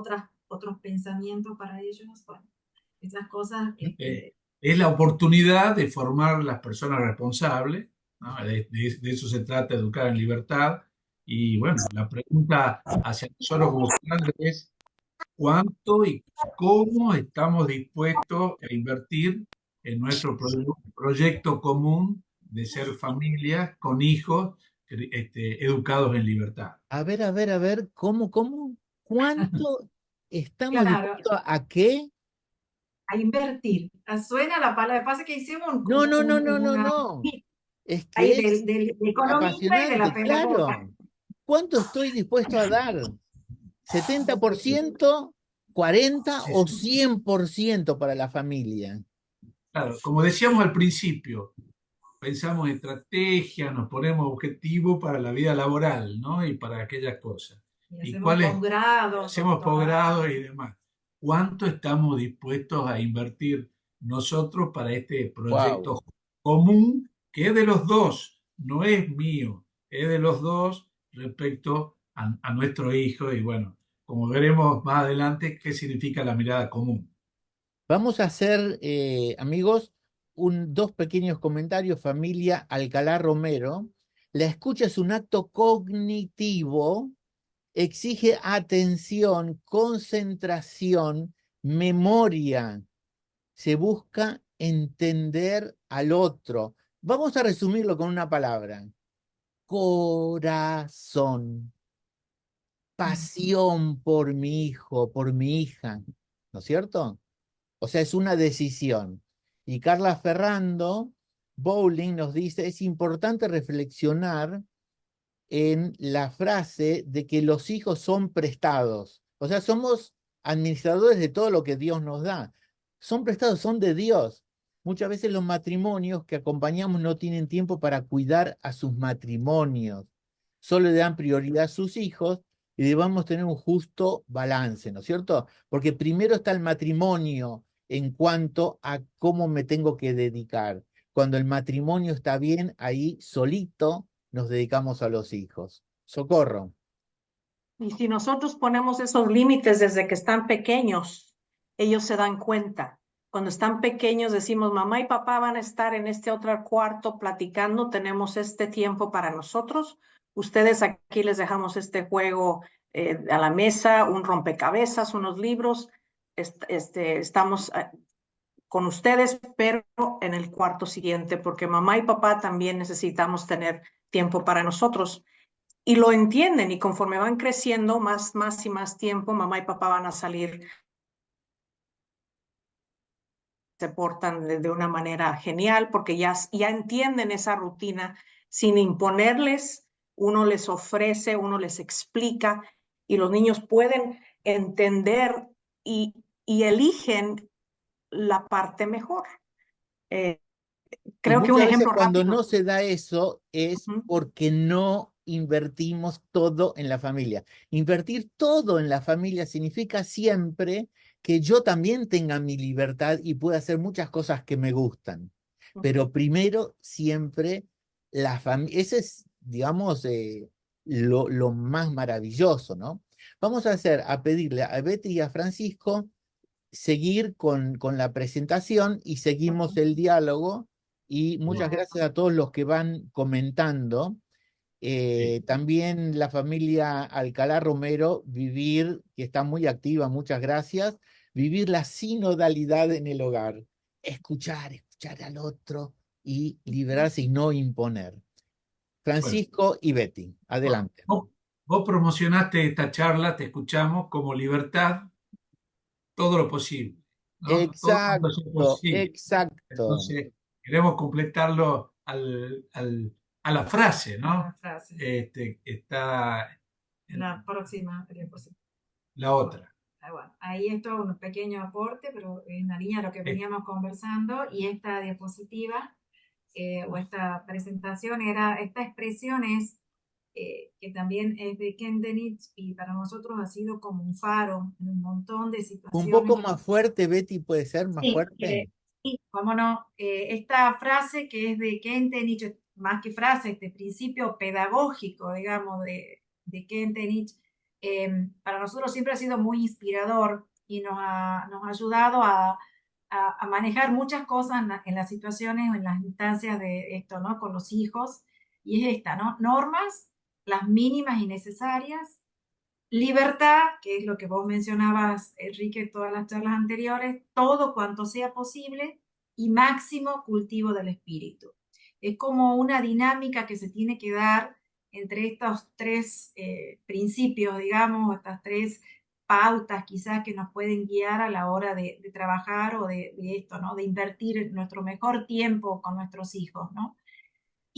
otros pensamientos para ellos, bueno, esas cosas... Es la oportunidad de formar las personas responsables, ¿no? De eso se trata, educar en libertad. Y bueno, la pregunta hacia nosotros como padres es cuánto y cómo estamos dispuestos a invertir en nuestro proyecto común de ser familia con hijos educados en libertad. A ver, ¿cómo? ¿Cuánto estamos Claro, dispuestos a qué? a invertir. Suena la palabra, pasa que hicimos No, no, no, no, no, una no. Es ahí que es del economista y de la apasionante, pedagoga. claro. ¿Cuánto estoy dispuesto a dar? ¿70%, 40% Sí, o sí. 100% para la familia? Claro, como decíamos al principio, pensamos en estrategia, nos ponemos objetivos para la vida laboral, ¿no? Y para aquellas cosas. Y ¿Y hacemos cuáles? posgrados, Hacemos doctorados. posgrados y demás. ¿Cuánto estamos dispuestos a invertir nosotros para este Wow. proyecto común que es de los dos, no es mío, es de los dos respecto a nuestro hijo? Y bueno, como veremos más adelante, qué significa la mirada común. Vamos a hacer, amigos, dos pequeños comentarios. Familia Alcalá Romero. La escucha es un acto cognitivo, exige atención, concentración, memoria. Se busca entender al otro. Vamos a resumirlo con una palabra. Corazón. Pasión por mi hijo, por mi hija. ¿No es cierto? O sea, es una decisión. Y Carla Ferrando Bowling nos dice, es importante reflexionar en la frase de que los hijos son prestados. O sea, somos administradores de todo lo que Dios nos da. Son prestados, son de Dios. Muchas veces los matrimonios que acompañamos no tienen tiempo para cuidar a sus matrimonios. Solo le dan prioridad a sus hijos y debemos tener un justo balance, ¿no es cierto? Porque primero está el matrimonio en cuanto a cómo me tengo que dedicar. Cuando el matrimonio está bien, ahí solito nos dedicamos a los hijos. Socorro. Y si nosotros ponemos esos límites desde que están pequeños, ellos se dan cuenta. Cuando están pequeños decimos, mamá y papá van a estar en este otro cuarto platicando, tenemos este tiempo para nosotros. Ustedes aquí les dejamos este juego a la mesa, un rompecabezas, unos libros. Estamos con ustedes, pero en el cuarto siguiente, porque mamá y papá también necesitamos tener tiempo para nosotros. Y lo entienden, y conforme van creciendo, más y más tiempo, mamá y papá van a salir, se portan de una manera genial, porque ya entienden esa rutina sin imponerles, uno les ofrece, uno les explica, y los niños pueden entender y eligen la parte mejor. Y Creo que un muchas veces ejemplo cuando rápido. no se da eso es porque no invertimos todo en la familia. Invertir todo en la familia significa siempre que yo también tenga mi libertad y pueda hacer muchas cosas que me gustan. Pero primero siempre la familia, ese es, digamos, lo más maravilloso, ¿no? Vamos a pedirle a Betty y a Francisco seguir con la presentación y seguimos el diálogo. Y muchas gracias a todos los que van comentando. Sí. También la familia Alcalá Romero, vivir, que está muy activa, muchas gracias. Vivir la sinodalidad en el hogar. Escuchar al otro y liberarse y no imponer. Bueno, Francisco y Betty, adelante. vos promocionaste esta charla, te escuchamos como libertad, todo lo posible, ¿no? Todo cuanto sea Exacto, posible. exacto. Entonces, queremos completarlo a la frase, La ¿no? frase. Está en La próxima diapositiva. la otra. Bueno, ahí esto es un pequeño aporte, pero en la línea de lo que veníamos conversando, y esta diapositiva o esta presentación esta expresión es que también es de Ken Denich y para nosotros ha sido como un faro en un montón de Un situaciones. poco más fuerte, Betty, ¿puede ser más fuerte? Sí, cómo no. Esta frase que es de Ken Denich, más que frase, este principio pedagógico, digamos, de Ken Denich, para nosotros siempre ha sido muy inspirador y nos ha ayudado a manejar muchas cosas en las situaciones o en las instancias de esto, ¿no? Con los hijos. Y es esta, ¿no? Normas, las mínimas y necesarias. Libertad, que es lo que vos mencionabas, Enrique, en todas las charlas anteriores, todo cuanto sea posible, y máximo cultivo del espíritu. Es como una dinámica que se tiene que dar entre estos tres principios, digamos, estas tres pautas quizás que nos pueden guiar a la hora de trabajar o de esto, ¿no? De invertir nuestro mejor tiempo con nuestros hijos, ¿no?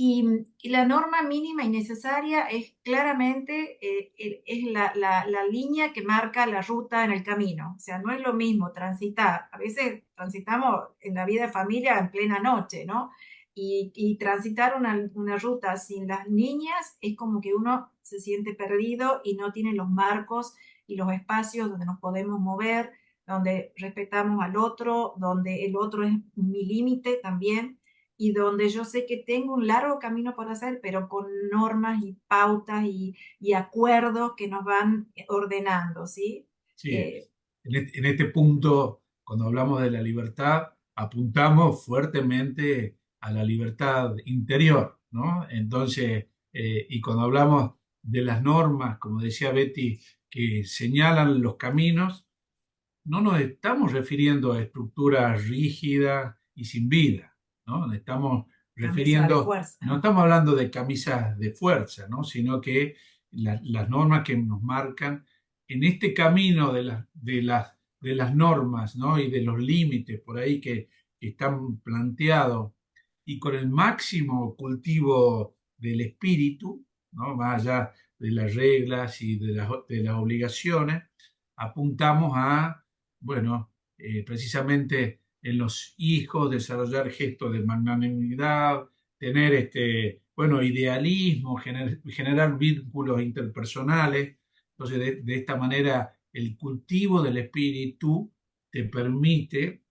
Y la norma mínima y necesaria es claramente es la línea que marca la ruta en el camino. O sea, no es lo mismo transitar. A veces transitamos en la vida de familia en plena noche, ¿no? Y transitar una ruta sin las niñas es como que uno se siente perdido y no tiene los marcos y los espacios donde nos podemos mover, donde respetamos al otro, donde el otro es mi límite también y donde yo sé que tengo un largo camino por hacer, pero con normas y pautas y acuerdos que nos van ordenando, ¿sí? Sí, en este punto, cuando hablamos de la libertad, apuntamos fuertemente a la libertad interior, ¿no? Entonces, y cuando hablamos de las normas, como decía Betty, que señalan los caminos, no nos estamos refiriendo a estructuras rígidas y sin vida, ¿no? Nos estamos refiriendo, no estamos hablando de camisas de fuerza, ¿no? Sino que las normas que nos marcan en este camino de las normas, ¿no? Y de los límites por ahí que están planteados y con el máximo cultivo del espíritu, ¿no? Más allá de las reglas y de las obligaciones, apuntamos a bueno, precisamente en los hijos, desarrollar gestos de magnanimidad, tener bueno, idealismo, generar vínculos interpersonales. Entonces, de esta manera, el cultivo del espíritu te permite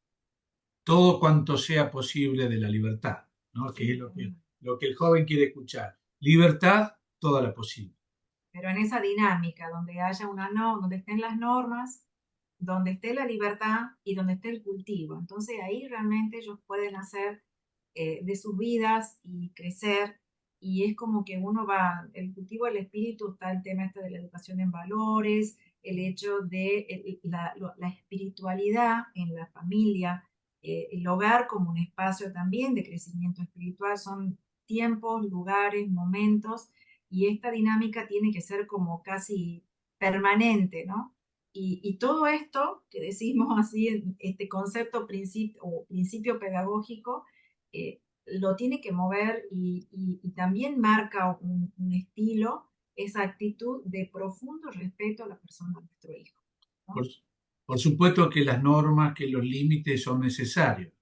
todo cuanto sea posible de la libertad, ¿no? Que es lo que el joven quiere escuchar. Libertad, toda la posible. Pero en esa dinámica, donde haya donde estén las normas, donde esté la libertad y donde esté el cultivo. Entonces ahí realmente ellos pueden hacer de sus vidas y crecer. Y es como que uno va, el cultivo del espíritu, está el tema de la educación en valores, el hecho de la espiritualidad en la familia, el hogar como un espacio también de crecimiento espiritual, son tiempos, lugares, momentos, y esta dinámica tiene que ser como casi permanente, ¿no? Y todo esto que decimos así, este concepto principio pedagógico, lo tiene que mover y también marca un estilo, esa actitud de profundo respeto a la persona de nuestro hijo, ¿no? Por supuesto que las normas, que los límites son necesarios,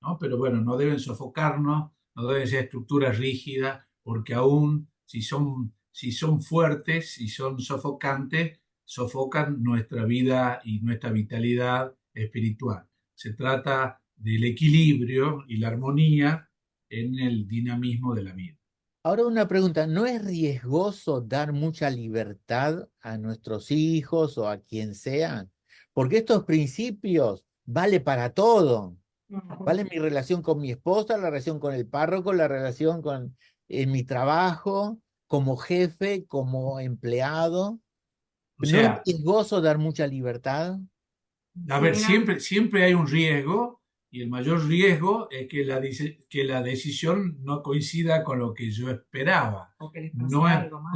¿no? Pero bueno, no deben sofocarnos, no deben ser estructuras rígidas, porque aún si son fuertes, si son sofocantes, sofocan nuestra vida y nuestra vitalidad espiritual. Se trata del equilibrio y la armonía en el dinamismo de la vida. Ahora una pregunta, ¿no es riesgoso dar mucha libertad a nuestros hijos o a quien sea? Porque estos principios vale para todo. Vale mi relación con mi esposa, la relación con el párroco, la relación en mi trabajo, como jefe, como empleado. O ¿No es sea, riesgoso dar mucha libertad? a ver, siempre hay un riesgo y el mayor riesgo es que la decisión no coincida con lo que yo esperaba. O que les pase No, algo más.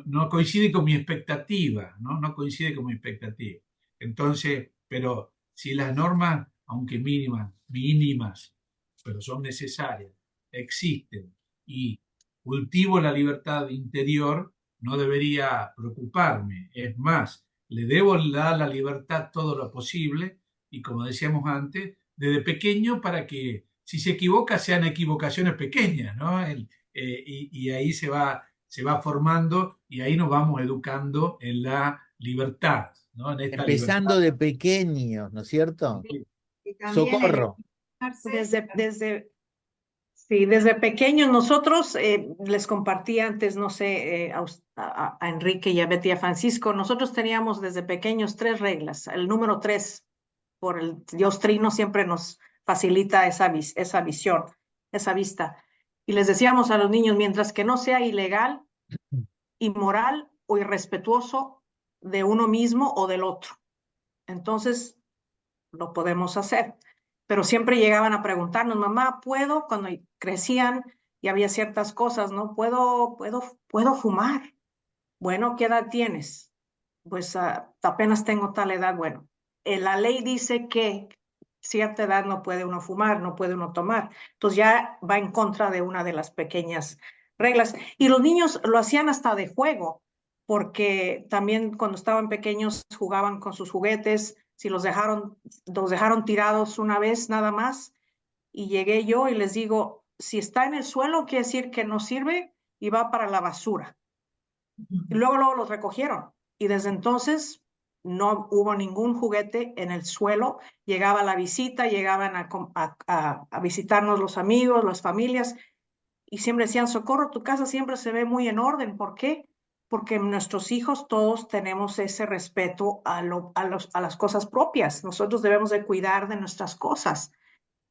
no coincide con mi expectativa, ¿no? No coincide con mi expectativa. Entonces, pero si las normas, aunque mínimas, pero son necesarias, existen y cultivo la libertad interior, no debería preocuparme. Es más, le debo dar la libertad todo lo posible y como decíamos antes, desde pequeño para que si se equivoca sean equivocaciones pequeñas, ¿no? Y ahí se va formando y ahí nos vamos educando en la libertad, ¿no? En esta Empezando libertad. de pequeños, ¿no es cierto? Y también Socorro. Desde pequeños nosotros, les compartí antes, no sé, a Enrique y a Betty y a Francisco, nosotros teníamos desde pequeños 3 reglas. El número 3, por el Dios Trino, siempre nos facilita esa visión, esa vista. Y les decíamos a los niños, mientras que no sea ilegal, inmoral o irrespetuoso de uno mismo o del otro, entonces lo podemos hacer. pero siempre llegaban a preguntarnos, mamá, ¿puedo? Cuando crecían y había ciertas cosas, ¿no? ¿Puedo fumar? Bueno, ¿qué edad tienes? Pues apenas tengo tal edad. Bueno, la ley dice que cierta edad no puede uno fumar, no puede uno tomar. Entonces ya va en contra de una de las pequeñas reglas. Y los niños lo hacían hasta de juego, porque también cuando estaban pequeños jugaban con sus juguetes. Si los dejaron tirados una vez nada más, y llegué yo y les digo, si está en el suelo, quiere decir que no sirve y va para la basura. Y luego los recogieron. Y desde entonces no hubo ningún juguete en el suelo. Llegaba la visita, llegaban a visitarnos los amigos, las familias, y siempre decían, Socorro, tu casa siempre se ve muy en orden. ¿Por qué? Porque nuestros hijos todos tenemos ese respeto a las cosas propias. Nosotros debemos de cuidar de nuestras cosas.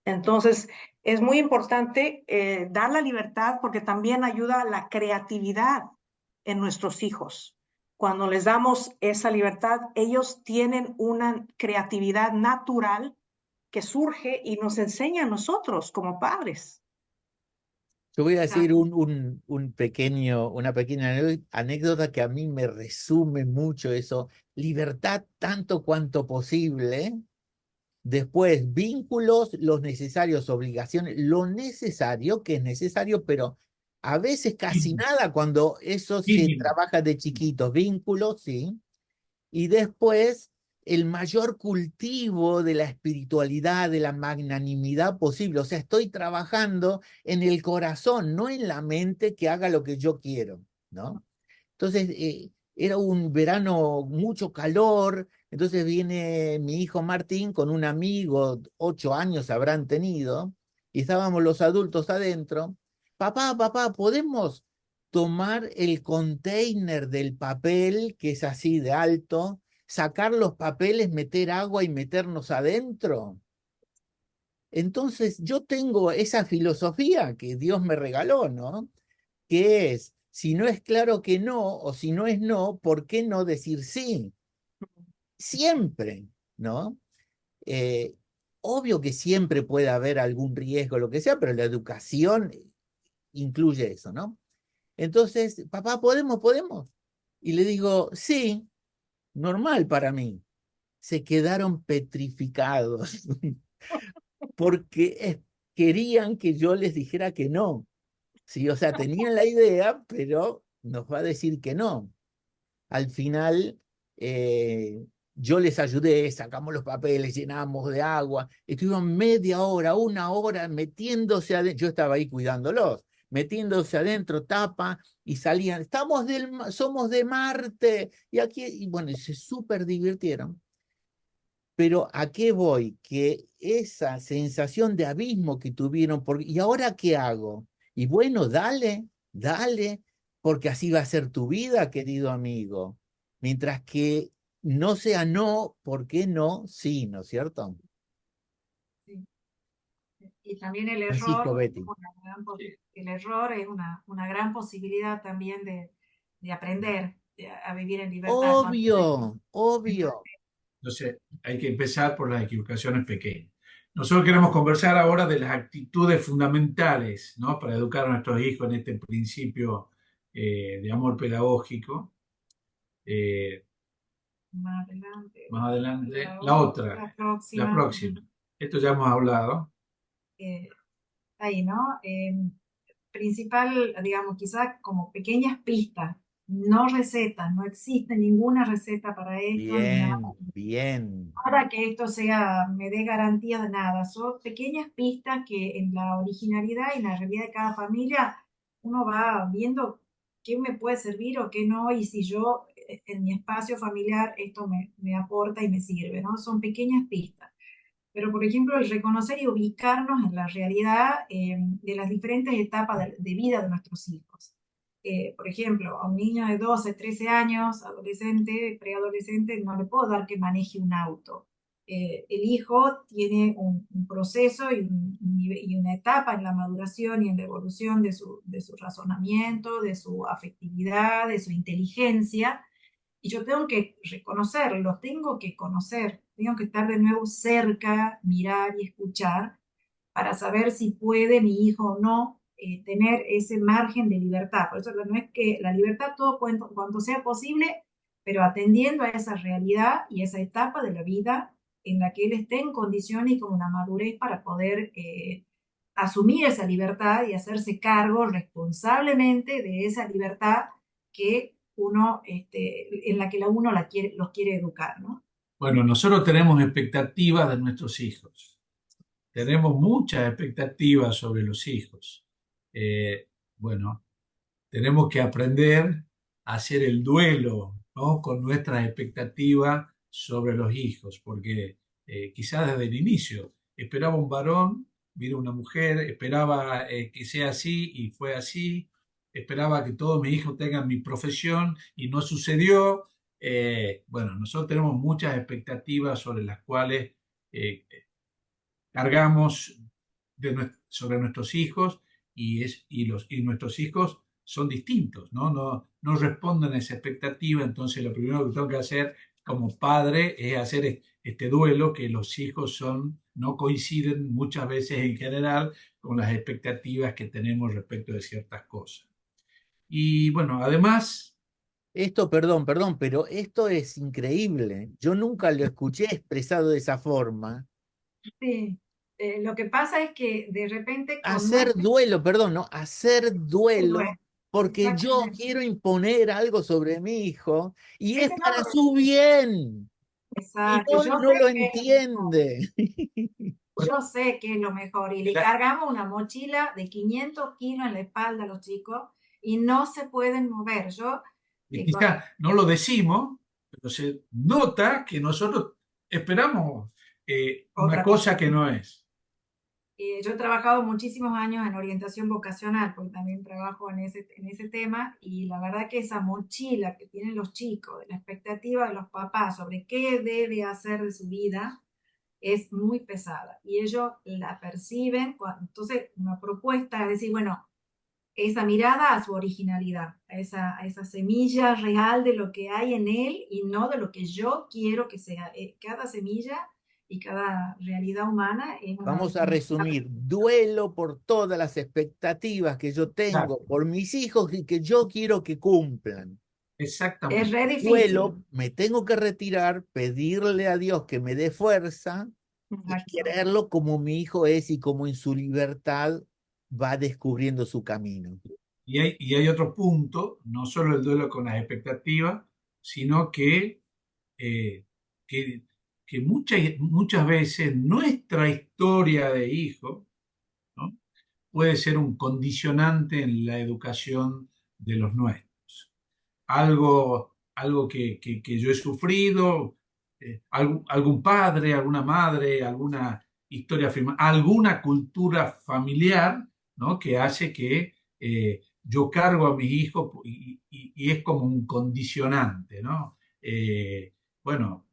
Entonces, es muy importante dar la libertad porque también ayuda a la creatividad en nuestros hijos. Cuando les damos esa libertad, ellos tienen una creatividad natural que surge y nos enseña a nosotros como padres. Yo voy a decir una pequeña anécdota que a mí me resume mucho eso. Libertad tanto cuanto posible. Después, vínculos, los necesarios, obligaciones, lo necesario que es necesario, pero a veces casi Mínimo, nada cuando eso se mínimo. trabaja de chiquitos. Vínculos, sí. Y después, el mayor cultivo de la espiritualidad, de la magnanimidad posible. O sea, estoy trabajando en el corazón, no en la mente que haga lo que yo quiero, ¿no? Entonces, era un verano, mucho calor, entonces viene mi hijo Martín con un amigo, 8 años habrán tenido, y estábamos los adultos adentro. Papá, ¿podemos tomar el container del papel, que es así de alto, sacar los papeles, meter agua y meternos adentro? Entonces, yo tengo esa filosofía que Dios me regaló, ¿no? Que es, si no es claro que no, o si no es no, ¿por qué no decir sí? Siempre, ¿no? Eh, Obvio que siempre puede haber algún riesgo, lo que sea, pero la educación incluye eso, ¿no? Entonces, papá, ¿podemos? Y le digo, sí, normal para mí. Se quedaron petrificados porque querían que yo les dijera que no. Sí, o sea, tenían la idea, pero nos va a decir que no. Al final, yo les ayudé, sacamos los papeles, llenamos de agua, estuvieron media hora, 1 hora metiéndose adentro, yo estaba ahí cuidándolos, metiéndose adentro, tapa, y salían, somos de Marte, y aquí, y bueno, se súper divirtieron. Pero ¿a qué voy? Que esa sensación de abismo que tuvieron, ¿y ahora qué hago? Y bueno, dale, porque así va a ser tu vida, querido amigo. Mientras que no sea no, ¿por qué no? Sí, ¿no es cierto? Sí. Y también el Francisco error, Betty. el error es una gran posibilidad también de aprender a vivir en libertad. Obvio. Entonces, hay que empezar por las equivocaciones pequeñas. Nosotros queremos conversar ahora de las actitudes fundamentales, ¿no? Para educar a nuestros hijos en este principio de amor pedagógico. Eh, Más adelante, la otra, la próxima. Esto ya hemos hablado. Ahí, ¿no? Principal, digamos, quizás como pequeñas pistas, no recetas, no existe ninguna receta para esto, ni nada. Bien. Para que esto sea, me dé garantías de nada, son pequeñas pistas que en la originalidad y en la realidad de cada familia uno va viendo qué me puede servir o qué no, y si yo en mi espacio familiar esto me aporta y me sirve, ¿no? Son pequeñas pistas. Pero, por ejemplo, el reconocer y ubicarnos en la realidad de las diferentes etapas de vida de nuestros hijos. Por ejemplo, a un niño de 12, 13 años, adolescente, preadolescente, no le puedo dar que maneje un auto. El hijo tiene un proceso y una etapa en la maduración y en la evolución de su razonamiento, de su afectividad, de su inteligencia, y yo tengo que reconocerlo, tengo que conocer tengo que estar de nuevo cerca, mirar y escuchar para saber si puede mi hijo o no tener ese margen de libertad. Por eso no es que la libertad todo cuanto sea posible, pero atendiendo a esa realidad y esa etapa de la vida en la que él esté en condiciones y con una madurez para poder asumir esa libertad y hacerse cargo responsablemente de esa libertad que uno, en la que uno los quiere educar, ¿no? Bueno, nosotros tenemos expectativas de nuestros hijos. Tenemos muchas expectativas sobre los hijos. Bueno, tenemos que aprender a hacer el duelo, ¿no?, con nuestras expectativas sobre los hijos, porque quizás desde el inicio esperaba un varón, vino una mujer, esperaba que sea así y fue así, esperaba que todos mis hijos tengan mi profesión y no sucedió. Bueno, nosotros tenemos muchas expectativas sobre las cuales cargamos sobre nuestros hijos y nuestros hijos son distintos, ¿no? No responden a esa expectativa, entonces lo primero que tengo que hacer como padre es hacer este duelo, que los hijos no coinciden muchas veces en general con las expectativas que tenemos respecto de ciertas cosas. Y bueno, además... Esto, perdón, pero esto es increíble. Yo nunca lo escuché expresado de esa forma. Sí, lo que pasa es que de repente con Hacer nuestro duelo, perdón, ¿no? Hacer duelo porque yo exactamente, quiero imponer algo sobre mi hijo y es ese no para lo su bien. Y exacto, yo no sé lo que es lo mejor, entiende. yo sé que es lo mejor y le cargamos una mochila de 500 kilos en la espalda a los chicos y no se pueden mover. Y quizás no lo decimos, pero se nota que nosotros esperamos una otra cosa cosa. que no es. Yo he trabajado muchísimos años en orientación vocacional, porque también trabajo en ese tema, y la verdad que esa mochila que tienen los chicos, de la expectativa de los papás sobre qué debe hacer de su vida, es muy pesada. Y ellos la perciben, entonces una propuesta es decir, bueno, esa mirada a su originalidad, a esa semilla real de lo que hay en él y no de lo que yo quiero que sea. Cada semilla y cada realidad humana es Vamos a resumir, duelo por todas las expectativas que yo tengo Claro, por mis hijos y que yo quiero que cumplan. es exactamente. re difícil. Duelo, me tengo que retirar, pedirle a Dios que me dé fuerza y Exacto. quererlo como mi hijo es y como en su libertad va descubriendo su camino. Y hay otro punto, no solo el duelo con las expectativas, sino eh, que, que muchas veces nuestra historia de hijo, ¿no?, puede ser un condicionante en la educación de los nuestros. Algo que yo he sufrido, algún padre, alguna madre, alguna historia, alguna cultura familiar, ¿no?, que hace que yo cargo a mis hijos y es como un condicionante, ¿no? Bueno,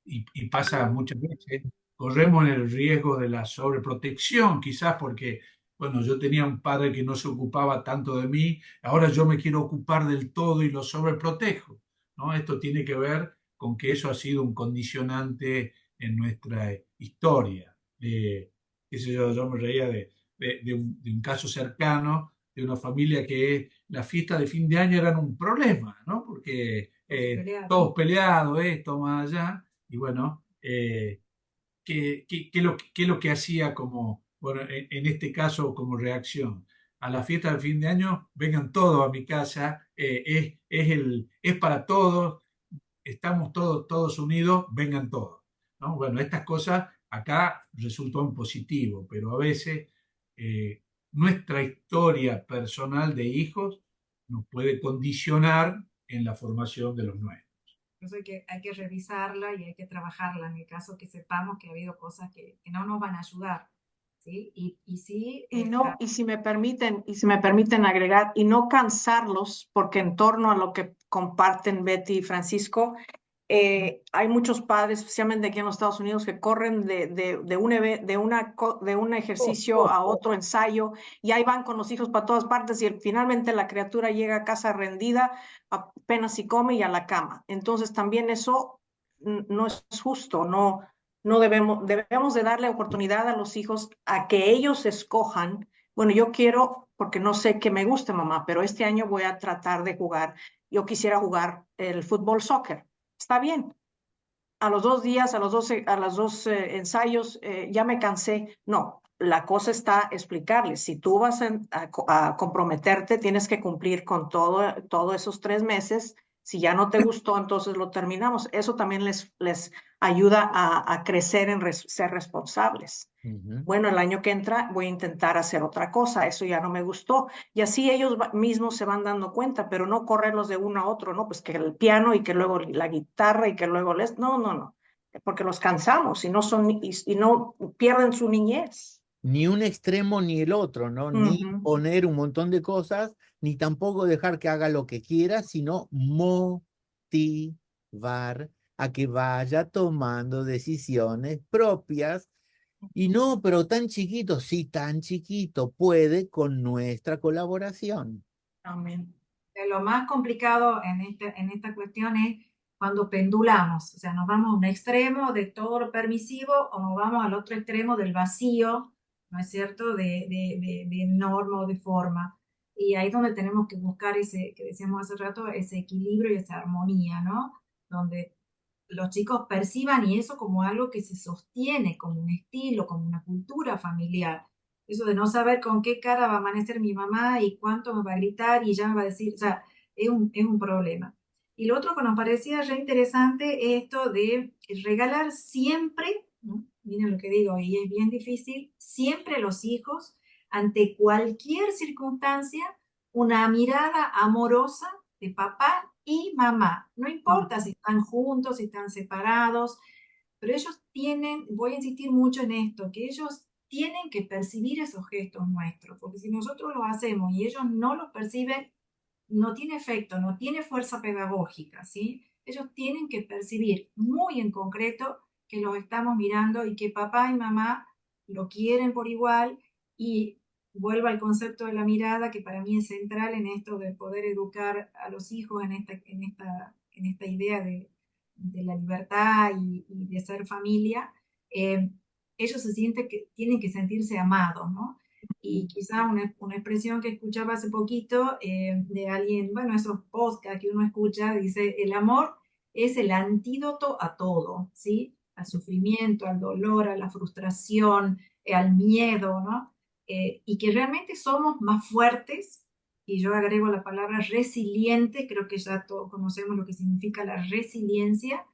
y pasa muchas veces, corremos el riesgo de la sobreprotección, quizás porque, bueno, yo tenía un padre que no se ocupaba tanto de mí, ahora yo me quiero ocupar del todo y lo sobreprotejo, ¿no? Esto tiene que ver con que eso ha sido un condicionante en nuestra historia. Qué sé yo me reía de un caso cercano de una familia que las fiestas de fin de año eran un problema, ¿no? Porque todos peleados, esto, más allá, y bueno, ¿qué es lo que hacía como, bueno, en este caso como reacción? A la fiesta de fin de año, vengan todos a mi casa, es para todos, estamos todos unidos, vengan todos, ¿no? Bueno, estas cosas acá resultan positivo, pero a veces nuestra historia personal de hijos nos puede condicionar en la formación de los nuestros. Entonces hay que revisarla y hay que trabajarla en el caso que sepamos que ha habido cosas que no nos van a ayudar, ¿sí? Y sí. Y si me permiten agregar, y no cansarlos, porque en torno a lo que comparten Betty y Francisco, hay muchos padres, especialmente aquí en los Estados Unidos, que corren de un ejercicio a otro ensayo y ahí van con los hijos para todas partes y finalmente la criatura llega a casa rendida, apenas si come y a la cama. Entonces también eso no es justo, no No debemos de darle oportunidad a los hijos a que ellos escojan. Bueno, yo quiero, porque no sé qué me guste, mamá, pero este año voy a tratar de jugar. Yo quisiera jugar el fútbol, soccer. Está bien. A los 2 días, a los dos ensayos, ya me cansé. No, la cosa está explicarles. Si tú vas a comprometerte, tienes que cumplir con todos esos 3 meses. Si ya no te gustó, entonces lo terminamos. Eso también les ayuda a crecer en ser responsables. Ujú. Bueno, el año que entra voy a intentar hacer otra cosa, eso ya no me gustó. Y así ellos mismos se van dando cuenta, pero no correrlos de uno a otro, ¿no? Pues que el piano y que luego la guitarra y que luego No, no, no, porque los cansamos y no pierden su niñez. Ni un extremo ni el otro, ¿no? Ni Ujú. poner un montón de cosas, ni tampoco dejar que haga lo que quiera, sino motivar a que vaya tomando decisiones propias. Y no, pero tan chiquito, sí, tan chiquito, puede con nuestra colaboración. Amén. Lo más complicado en esta cuestión es cuando pendulamos, o sea, nos vamos a un extremo de todo lo permisivo o nos vamos al otro extremo del vacío, ¿no es cierto?, de norma o de forma. Y ahí es donde tenemos que buscar ese, que decíamos hace rato, ese equilibrio y esa armonía, ¿no? Donde los chicos perciban y eso como algo que se sostiene, como un estilo, como una cultura familiar. Eso de no saber con qué cara va a amanecer mi mamá y cuánto me va a gritar y ya me va a decir, o sea, es un problema. Y lo otro que nos parecía re interesante es esto de regalar siempre, ¿no? Miren lo que digo, y es bien difícil, siempre a los hijos, ante cualquier circunstancia, una mirada amorosa de papá y mamá. No importa si están juntos, si están separados, pero ellos tienen, voy a insistir mucho en esto, que ellos tienen que percibir esos gestos nuestros, porque si nosotros los hacemos y ellos no los perciben, no tiene efecto, no tiene fuerza pedagógica, ¿sí? Ellos tienen que percibir muy en concreto que los estamos mirando y que papá y mamá lo quieren por igual y vuelvo al concepto de la mirada que para mí es central en esto de poder educar a los hijos en esta idea de la libertad y de ser familia. Ellos se sienten que tienen que sentirse amados, ¿no? Y quizá una expresión que escuchaba hace poquito de alguien, bueno, esos podcasts que uno escucha, dice, el amor es el antídoto a todo, ¿sí? Al sufrimiento, al dolor, a la frustración, al miedo, ¿no? Y que realmente somos más fuertes, y yo agrego la palabra resiliente, creo que ya todos conocemos lo que significa la resiliencia,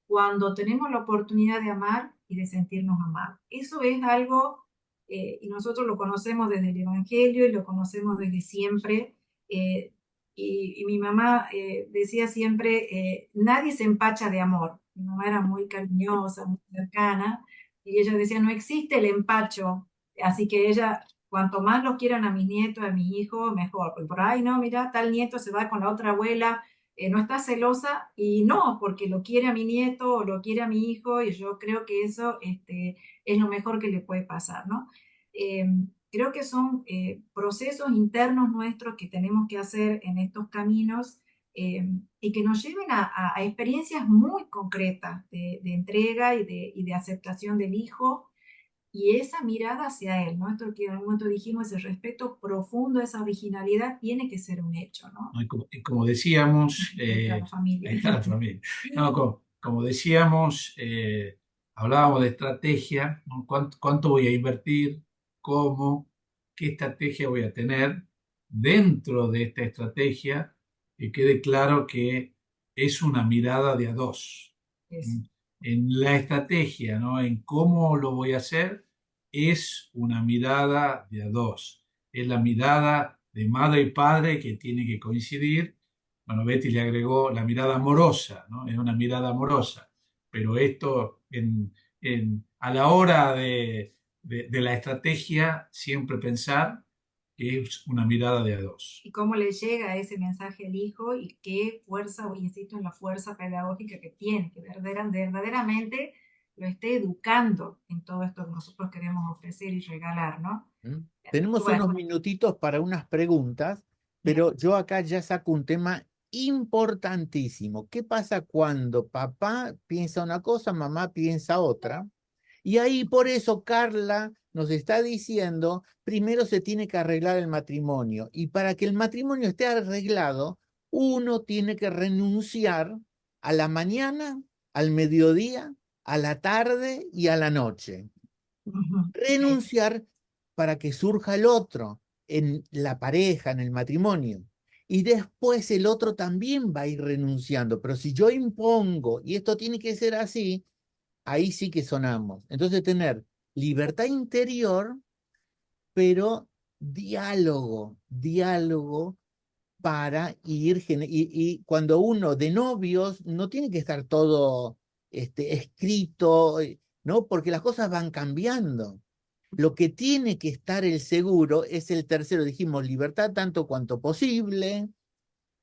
cuando tenemos la oportunidad de amar y de sentirnos amados. Eso es algo y nosotros lo conocemos desde el Evangelio y lo conocemos desde siempre. Y mi mamá decía siempre, nadie se empacha de amor. Mi mamá era muy cariñosa, muy cercana, y ella decía, no existe el empacho. Así que ella, cuanto más los quieran a mis nietos, a mis hijos, mejor. Porque por ahí, no, mira, tal nieto se va con la otra abuela, no está celosa, y no, porque lo quiere a mi nieto o lo quiere a mi hijo, y yo creo que eso es lo mejor que le puede pasar, ¿no? Eh, Creo que son procesos internos nuestros que tenemos que hacer en estos caminos y que nos lleven a experiencias muy concretas de entrega y de aceptación del hijo y esa mirada hacia él, ¿no? Esto que en algún momento dijimos, ese respeto profundo, esa originalidad tiene que ser un hecho, ¿no? ¿no? Como decíamos, Ahí está la familia. ahí está la familia. No, como decíamos, hablábamos de estrategia, ¿no? ¿Cuánto voy a invertir? ¿Cómo? ¿Qué estrategia voy a tener? Dentro de esta estrategia, que quede claro que es una mirada de a dos. Eso. En la estrategia, ¿no? En cómo lo voy a hacer, es una mirada de a dos. Es la mirada de madre y padre que tiene que coincidir. Bueno, Betty le agregó la mirada amorosa, ¿no? Es una mirada amorosa, pero esto a la hora de la estrategia, siempre pensar que es una mirada de a dos. Y cómo le llega ese mensaje al hijo y qué fuerza, o insisto en la fuerza pedagógica que tiene, que verdaderamente lo esté educando en todo esto que nosotros queremos ofrecer y regalar, ¿no? ¿Mm? Así que Tenemos bueno, unos minutitos para unas preguntas, bien. pero yo acá ya saco un tema importantísimo. ¿Qué pasa cuando papá piensa una cosa, mamá piensa otra? Y ahí por eso Carla nos está diciendo, primero se tiene que arreglar el matrimonio. Y para que el matrimonio esté arreglado, uno tiene que renunciar a la mañana, al mediodía, a la tarde y a la noche. Ujú. Sí, Renunciar para que surja el otro en la pareja, en el matrimonio. Y después el otro también va a ir renunciando. Pero si yo impongo, y esto tiene que ser así, ahí sí que sonamos. Entonces tener libertad interior, pero diálogo para ir, y cuando uno de novios no tiene que estar todo escrito, ¿no? Porque las cosas van cambiando. Lo que tiene que estar el seguro es el tercero, dijimos, libertad tanto cuanto posible,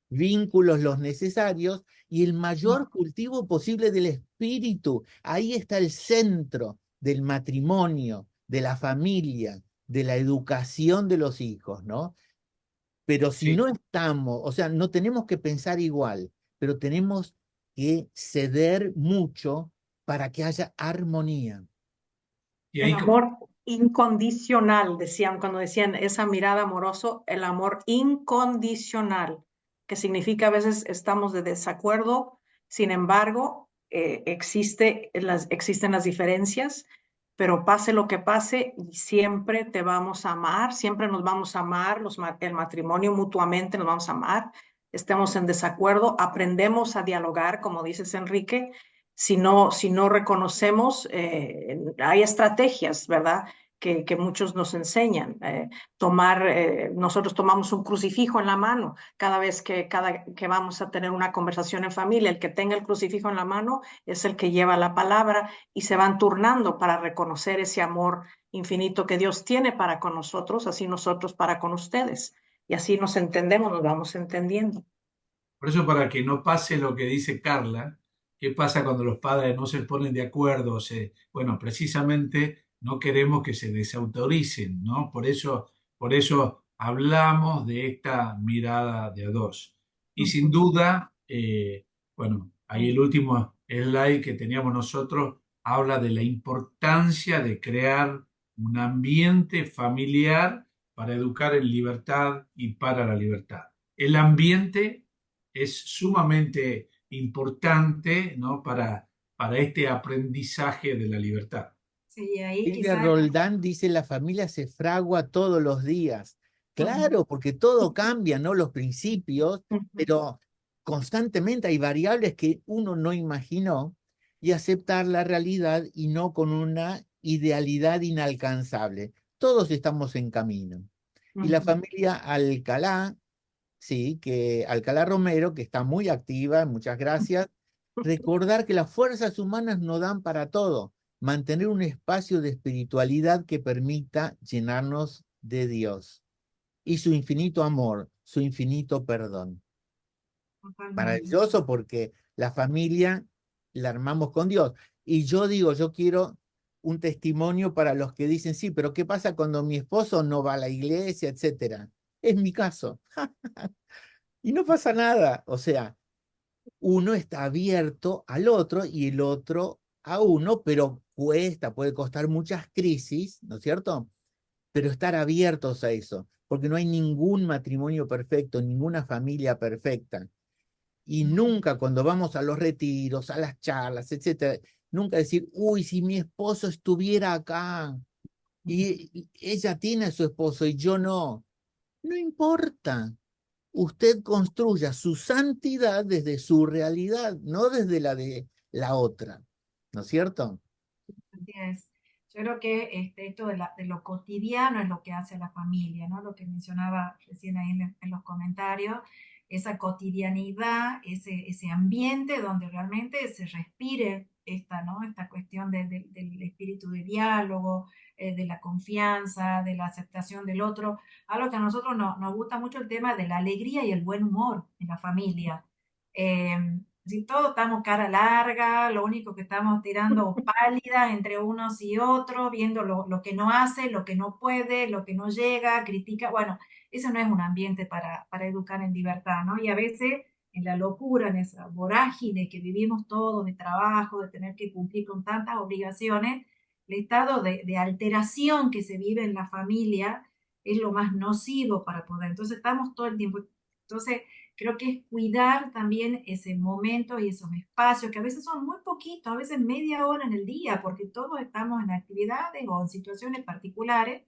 vínculos los necesarios y el mayor cultivo posible del espíritu. Ahí está el centro del matrimonio, de la familia, de la educación de los hijos, ¿no? Pero si Sí. no estamos, o sea, no tenemos que pensar igual, pero tenemos que ceder mucho para que haya armonía. Y El ahí, amor incondicional, decían cuando decían esa mirada amoroso, el amor incondicional, que significa a veces estamos de desacuerdo, sin embargo, existen las diferencias, pero pase lo que pase, siempre te vamos a amar, siempre nos vamos a amar, el matrimonio mutuamente nos vamos a amar, estemos en desacuerdo, aprendemos a dialogar, como dices, Enrique. Si no reconocemos, hay estrategias, ¿verdad? Que muchos nos enseñan. Nosotros tomamos un crucifijo en la mano cada vez que vamos a tener una conversación en familia. El que tenga el crucifijo en la mano es el que lleva la palabra y se van turnando para reconocer ese amor infinito que Dios tiene para con nosotros, así nosotros para con ustedes. Y así nos entendemos, nos vamos entendiendo. por eso, para que no pase lo que dice Carla, ¿qué pasa cuando los padres no se ponen de acuerdo? Bueno, precisamente no queremos que se desautoricen, ¿no? Por eso hablamos de esta mirada de a dos. Y sin duda, bueno, ahí el último slide que teníamos nosotros habla de la importancia de crear un ambiente familiar para educar en libertad y para la libertad. El ambiente es sumamente importante, ¿no? Para este aprendizaje de la libertad. sí, ahí Ella quizás, Roldán dice, la familia se fragua todos los días. ujú, Claro, porque todo cambia, ¿no? Los principios, Ujú. pero constantemente hay variables que uno no imaginó y aceptar la realidad y no con una idealidad inalcanzable. Todos estamos en camino. Y la Ujú. familia Alcalá, sí, que Alcalá Romero, que está muy activa, muchas gracias. Recordar que las fuerzas humanas no dan para todo. Mantener un espacio de espiritualidad que permita llenarnos de Dios y su infinito amor, su infinito perdón. totalmente. Maravilloso porque la familia la armamos con Dios. Y yo digo, yo quiero un testimonio para los que dicen, sí, pero ¿qué pasa cuando mi esposo no va a la iglesia, etcétera? Es mi caso. Y no pasa nada. O sea, uno está abierto al otro y el otro a uno, pero puede costar muchas crisis, ¿no es cierto? Pero estar abiertos a eso, porque no hay ningún matrimonio perfecto, ninguna familia perfecta. Y nunca cuando vamos a los retiros, a las charlas, etcétera, nunca decir, uy, si mi esposo estuviera acá y ella tiene a su esposo y yo no. No importa, usted construya su santidad desde su realidad, no desde la de la otra, ¿no es cierto? Así es. Yo creo que esto de lo cotidiano es lo que hace a la familia, ¿no? Lo que mencionaba recién ahí en los comentarios, esa cotidianidad, ese ambiente donde realmente se respire esta, ¿no? Esta cuestión del espíritu de diálogo, de la confianza, de la aceptación del otro. Algo que a nosotros nos gusta mucho el tema de la alegría y el buen humor en la familia. Si todos estamos cara larga, lo único que estamos tirando pálida entre unos y otros, viendo lo que no hace, lo que no puede, lo que no llega, critica. Bueno, eso no es un ambiente para educar en libertad, ¿no? Y a veces en la locura, en esa vorágine que vivimos todos de trabajo, de tener que cumplir con tantas obligaciones, el estado de alteración que se vive en la familia es lo más nocivo para poder. Entonces estamos todo el tiempo. Entonces creo que es cuidar también ese momento y esos espacios, que a veces son muy poquitos, a veces media hora en el día, porque todos estamos en actividades o en situaciones particulares,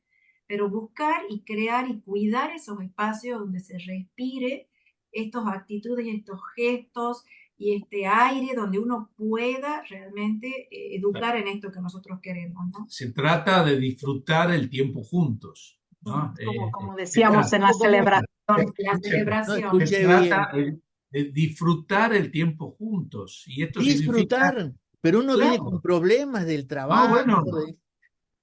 pero buscar y crear y cuidar esos espacios donde se respire estas actitudes y estos gestos y este aire donde uno pueda realmente educar en esto que nosotros queremos, ¿no? Se trata de disfrutar el tiempo juntos, ¿no? Como Se decíamos trata, en la celebración. La No celebración. se escuché trata bien. de disfrutar el tiempo juntos. Y esto significa, Disfrutar, pero uno viene con claro, problemas del no, trabajo. bueno,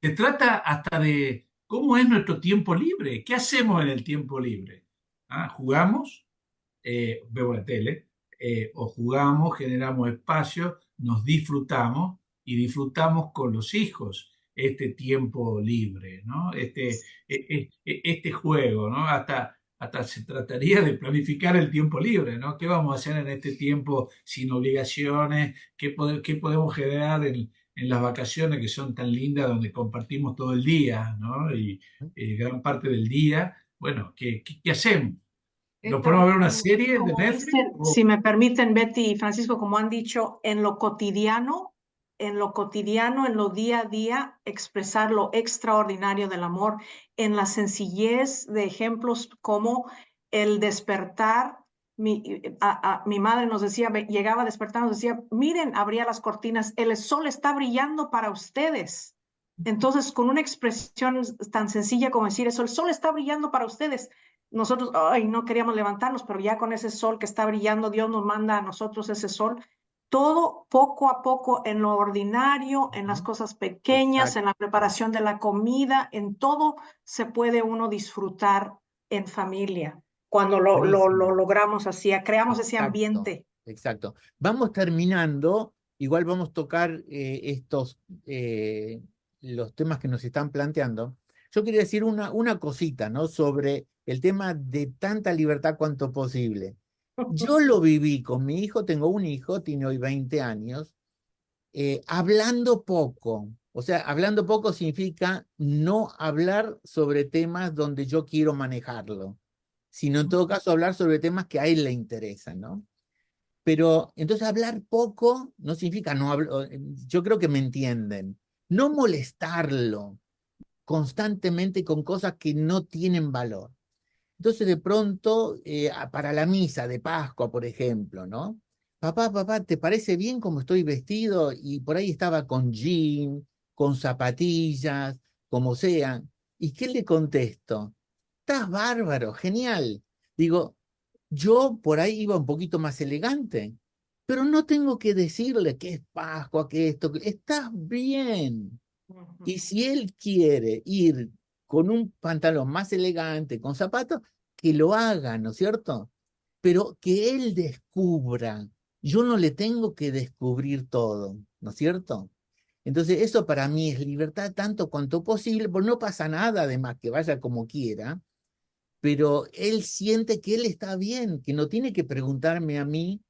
se trata hasta de cómo es nuestro tiempo libre. ¿Qué hacemos en el tiempo libre? ¿Ah? ¿Jugamos? Vemos la tele, o jugamos, generamos espacio, nos disfrutamos y disfrutamos con los hijos este tiempo libre, ¿no? Este juego, ¿no? Hasta se trataría de planificar el tiempo libre, ¿no? ¿Qué vamos a hacer en este tiempo sin obligaciones? ¿Qué podemos generar en las vacaciones que son tan lindas, donde compartimos todo el día, ¿no? Y gran parte del día, bueno, ¿qué hacemos? ¿Nos Esto, ponemos a ver una serie de Como Netflix? dicen, si me permiten, Betty y Francisco, como han dicho, en lo día a día, expresar lo extraordinario del amor, en la sencillez de ejemplos como el despertar. Mi madre nos decía, llegaba a despertar, nos decía, miren, abría las cortinas, el sol está brillando para ustedes. Entonces, con una expresión tan sencilla como decir eso, el sol está brillando para ustedes. Nosotros, ay, no queríamos levantarnos, pero ya con ese sol que está brillando, Dios nos manda a nosotros ese sol. Todo poco a poco, en lo ordinario, en las cosas pequeñas, en la preparación de la comida, en todo se puede uno disfrutar en familia. Cuando lo Buenísimo. logramos así, creamos ese Exacto, ambiente. exacto. Vamos terminando, igual vamos a tocar los temas que nos están planteando. Yo quería decir una cosita, ¿no? Sobre el tema de tanta libertad cuanto posible. Yo lo viví con mi hijo, tengo un hijo, tiene hoy 20 años, hablando poco. O sea, hablando poco significa no hablar sobre temas donde yo quiero manejarlo, sino en todo caso hablar sobre temas que a él le interesan, ¿no? Pero entonces hablar poco no significa no hablar, yo creo que me entienden, no molestarlo constantemente con cosas que no tienen valor. Entonces de pronto, para la misa de Pascua, por ejemplo, ¿no? Papá, ¿te parece bien cómo estoy vestido? Y por ahí estaba con jean, con zapatillas, como sea. ¿Y qué le contesto? Estás bárbaro, genial. Digo, yo por ahí iba un poquito más elegante, pero no tengo que decirle que es Pascua, que esto, estás bien. Y si él quiere ir con un pantalón más elegante, con zapatos, que lo haga, ¿no es cierto? Pero que él descubra. Yo no le tengo que descubrir todo, ¿no es cierto? Entonces, eso para mí es libertad tanto cuanto posible, porque no pasa nada además que vaya como quiera, pero él siente que él está bien, que no tiene que preguntarme a mí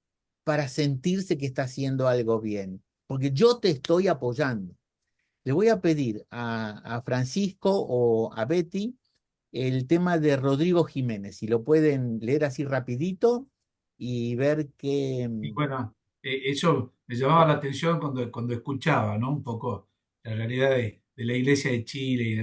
para sentirse que está haciendo algo bien, porque yo te estoy apoyando. Le voy a pedir a Francisco o a Betty el tema de Rodrigo Jiménez, si lo pueden leer así rapidito y ver qué... Y bueno, eso me llamaba la atención cuando escuchaba, ¿no? Un poco la realidad de la Iglesia de Chile y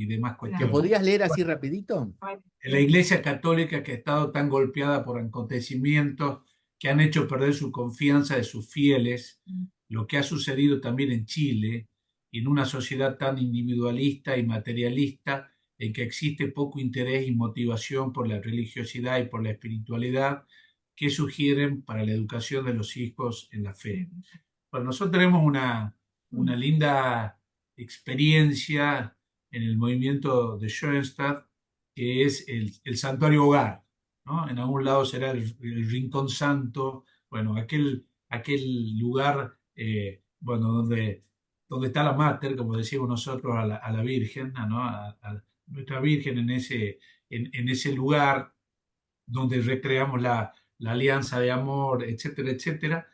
demás ¿Lo cuestiones. podrías leer así rapidito? En la Iglesia Católica que ha estado tan golpeada por acontecimientos que han hecho perder su confianza de sus fieles, lo que ha sucedido también en Chile, y en una sociedad tan individualista y materialista, en que existe poco interés y motivación por la religiosidad y por la espiritualidad, que sugieren para la educación de los hijos en la fe. Bueno, nosotros tenemos una linda experiencia en el movimiento de Schoenstatt, que es el santuario hogar, ¿no? En algún lado será el rincón santo, bueno, aquel lugar, bueno, donde está la mater, como decimos nosotros, a la Virgen, ¿no? A nuestra Virgen en ese lugar donde recreamos la alianza de amor, etcétera, etcétera.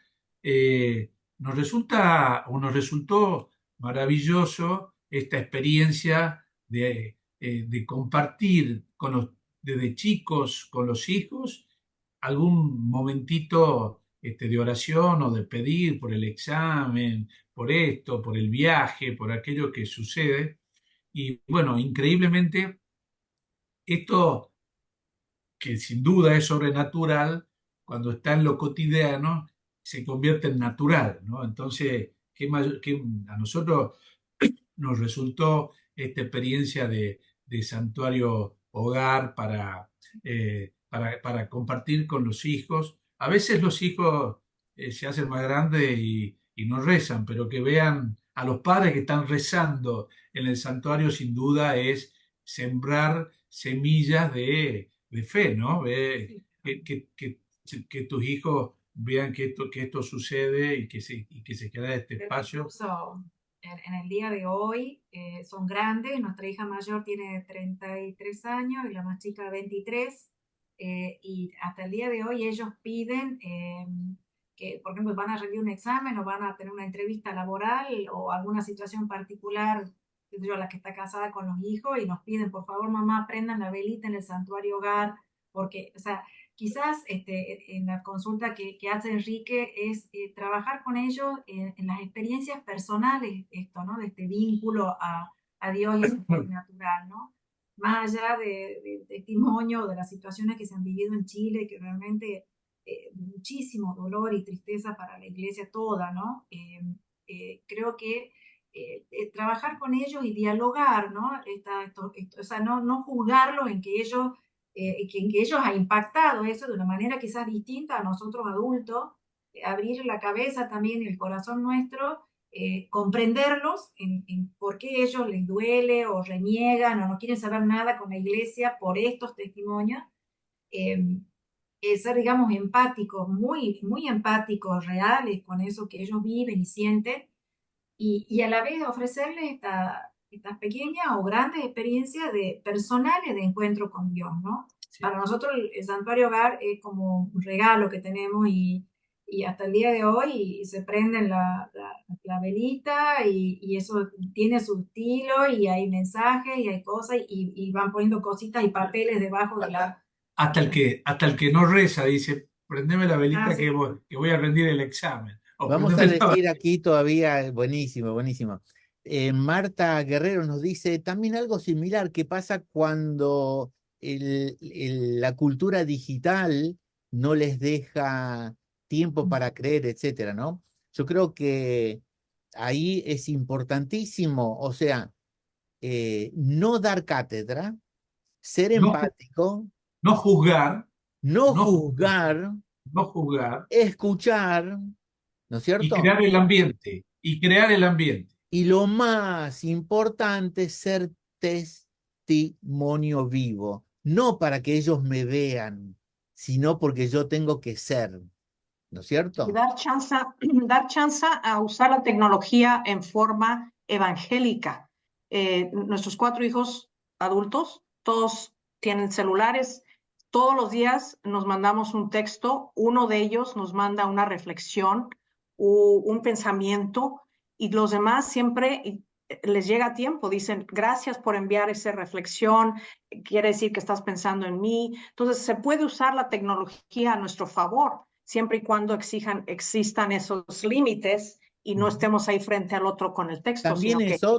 Nos resultó maravilloso esta experiencia de compartir desde chicos con los hijos algún momentito de oración o de pedir por el examen, por esto, por el viaje, por aquello que sucede. Y bueno, increíblemente, esto que sin duda es sobrenatural, cuando está en lo cotidiano, se convierte en natural, ¿no? Entonces, a nosotros nos resultó esta experiencia de santuario hogar para compartir con los hijos. A veces los hijos se hacen más grandes y no rezan, pero que vean a los padres que están rezando en el santuario, sin duda es sembrar semillas de fe, ¿no? Que tus hijos vean que esto sucede y que se crea este espacio. Incluso en el día de hoy son grandes. Nuestra hija mayor tiene 33 años y la más chica 23. Y hasta el día de hoy ellos piden que, por ejemplo, van a rendir un examen o van a tener una entrevista laboral o alguna situación particular, yo, la que está casada con los hijos, y nos piden, por favor, mamá, prendan la velita en el santuario hogar, porque, o sea, quizás en la consulta que hace Enrique es trabajar con ellos en las experiencias personales, esto, ¿no? De este vínculo a Dios y a su natural, ¿no? Más allá de testimonio de las situaciones que se han vivido en Chile, que realmente muchísimo dolor y tristeza para la iglesia toda, ¿no? Creo que trabajar con ellos y dialogar, ¿no? O sea, no juzgarlos en que ellos en que ellos ha impactado eso de una manera quizás distinta a nosotros adultos, abrir la cabeza también, el corazón nuestro, comprenderlos en por qué ellos les duele o reniegan o no quieren saber nada con la iglesia por estos testimonios. Ser, digamos, empáticos, muy, muy empáticos, reales con eso que ellos viven y sienten, y a la vez ofrecerles estas pequeñas o grandes experiencias personales de encuentro con Dios, ¿no? Sí. Para nosotros el Santuario Hogar es como un regalo que tenemos y hasta el día de hoy se prenden la velita y eso tiene su estilo y hay mensajes y hay cosas y van poniendo cositas y papeles debajo de la... Hasta el que no reza dice, prendeme la velita sí. que voy a rendir el examen. Vamos a decir aquí todavía, buenísimo, buenísimo. Marta Guerrero nos dice también algo similar que pasa cuando la cultura digital no les deja tiempo para creer, etcétera, ¿no? Yo creo que ahí es importantísimo, o sea, no dar cátedra, ser empático, no juzgar, no juzgar, escuchar, ¿no es cierto? Y crear el ambiente, Y lo más importante, ser testimonio vivo, no para que ellos me vean, sino porque yo tengo que ser, ¿no es cierto? Y dar chance a usar la tecnología en forma evangélica. Nuestros 4 hijos adultos, todos tienen celulares. Todos los días nos mandamos un texto, uno de ellos nos manda una reflexión, un pensamiento, y los demás siempre les llega a tiempo, dicen gracias por enviar esa reflexión, quiere decir que estás pensando en mí. Entonces se puede usar la tecnología a nuestro favor, siempre y cuando existan esos límites y no estemos ahí frente al otro con el texto.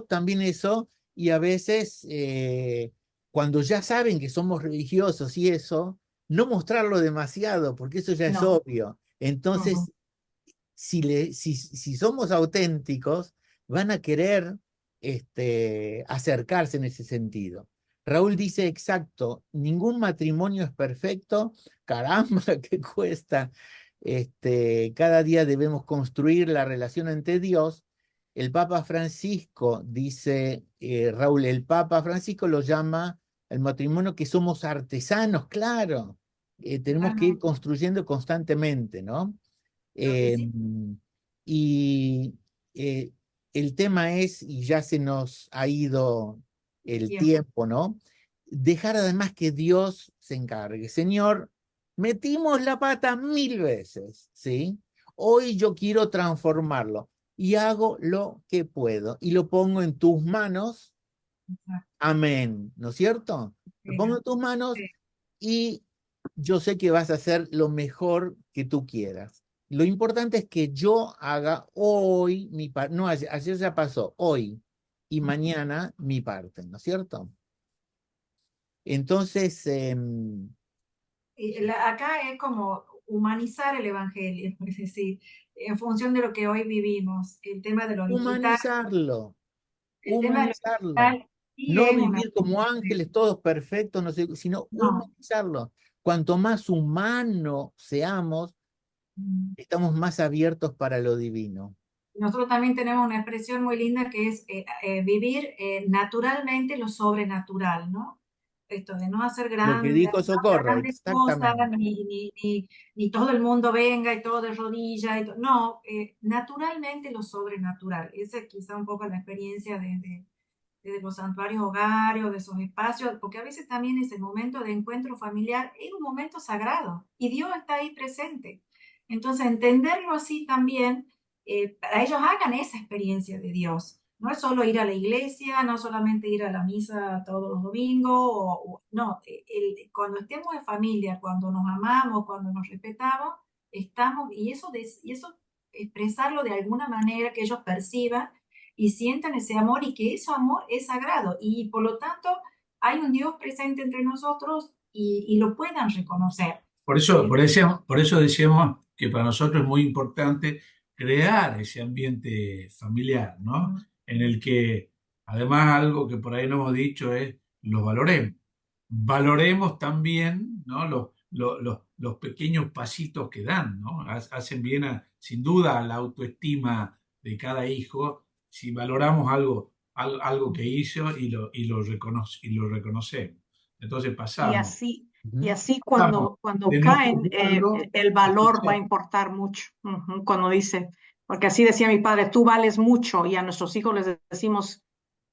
También eso, y a veces cuando ya saben que somos religiosos y eso, no mostrarlo demasiado, porque eso ya es obvio. Entonces, si somos auténticos, van a querer acercarse en ese sentido. Raúl dice, exacto, ningún matrimonio es perfecto, caramba, que cuesta. Cada día debemos construir la relación entre Dios. El Papa Francisco, dice Raúl, el Papa Francisco lo llama el matrimonio que somos artesanos, claro. Tenemos que ir construyendo constantemente, ¿no? Y el tema es, y ya se nos ha ido el tiempo, ¿no? Dejar además que Dios se encargue. Señor, metimos la pata 1000 veces, ¿sí? Hoy yo quiero transformarlo. y hago lo que puedo y lo pongo en tus manos. Amén, ¿no es cierto? Lo pongo en tus manos y yo sé que vas a hacer lo mejor que tú quieras. Lo importante es que yo haga hoy mi parte, no ayer, ayer ya pasó, hoy y mañana mi parte, ¿no es cierto? Entonces, Acá es como humanizar el evangelio, es decir, en función de lo que hoy vivimos, el tema de lo digital, humanizarlo, el tema de lo humanizarlo. digital sí No es una... vivir como ángeles, todos perfectos, no sé, sino No. humanizarlo. Cuanto más humano seamos, estamos más abiertos para lo divino. Nosotros también tenemos una expresión muy linda que es vivir naturalmente lo sobrenatural, ¿no? Esto de no hacer Lo que grandes, dijo Socorro, grandes cosas, exactamente. ni todo el mundo venga y todo de rodillas. No, naturalmente lo sobrenatural. Esa es quizá un poco la experiencia de los santuarios hogares o de esos espacios, porque a veces también ese momento de encuentro familiar es un momento sagrado y Dios está ahí presente. Entonces, entenderlo así también, para ellos hagan esa experiencia de Dios. No es solo ir a la iglesia, no solamente ir a la misa todos los domingos, no, cuando estemos en familia, cuando nos amamos, cuando nos respetamos, estamos, y eso expresarlo de alguna manera que ellos perciban y sientan ese amor y que ese amor es sagrado y por lo tanto hay un Dios presente entre nosotros y lo puedan reconocer. Por eso decíamos que para nosotros es muy importante crear ese ambiente familiar, ¿no? En el que, además, algo que por ahí no hemos dicho es los valoremos. Valoremos también, ¿no? Los pequeños pasitos que dan, ¿no? Hacen bien, sin duda, a la autoestima de cada hijo si valoramos algo que hizo y lo reconocemos. Entonces Y pasamos. así Pasamos cuando de no caen, juzgarlo el a valor va a escuchar. importar mucho. Cuando dice, porque así decía mi padre, tú vales mucho, y a nuestros hijos les decimos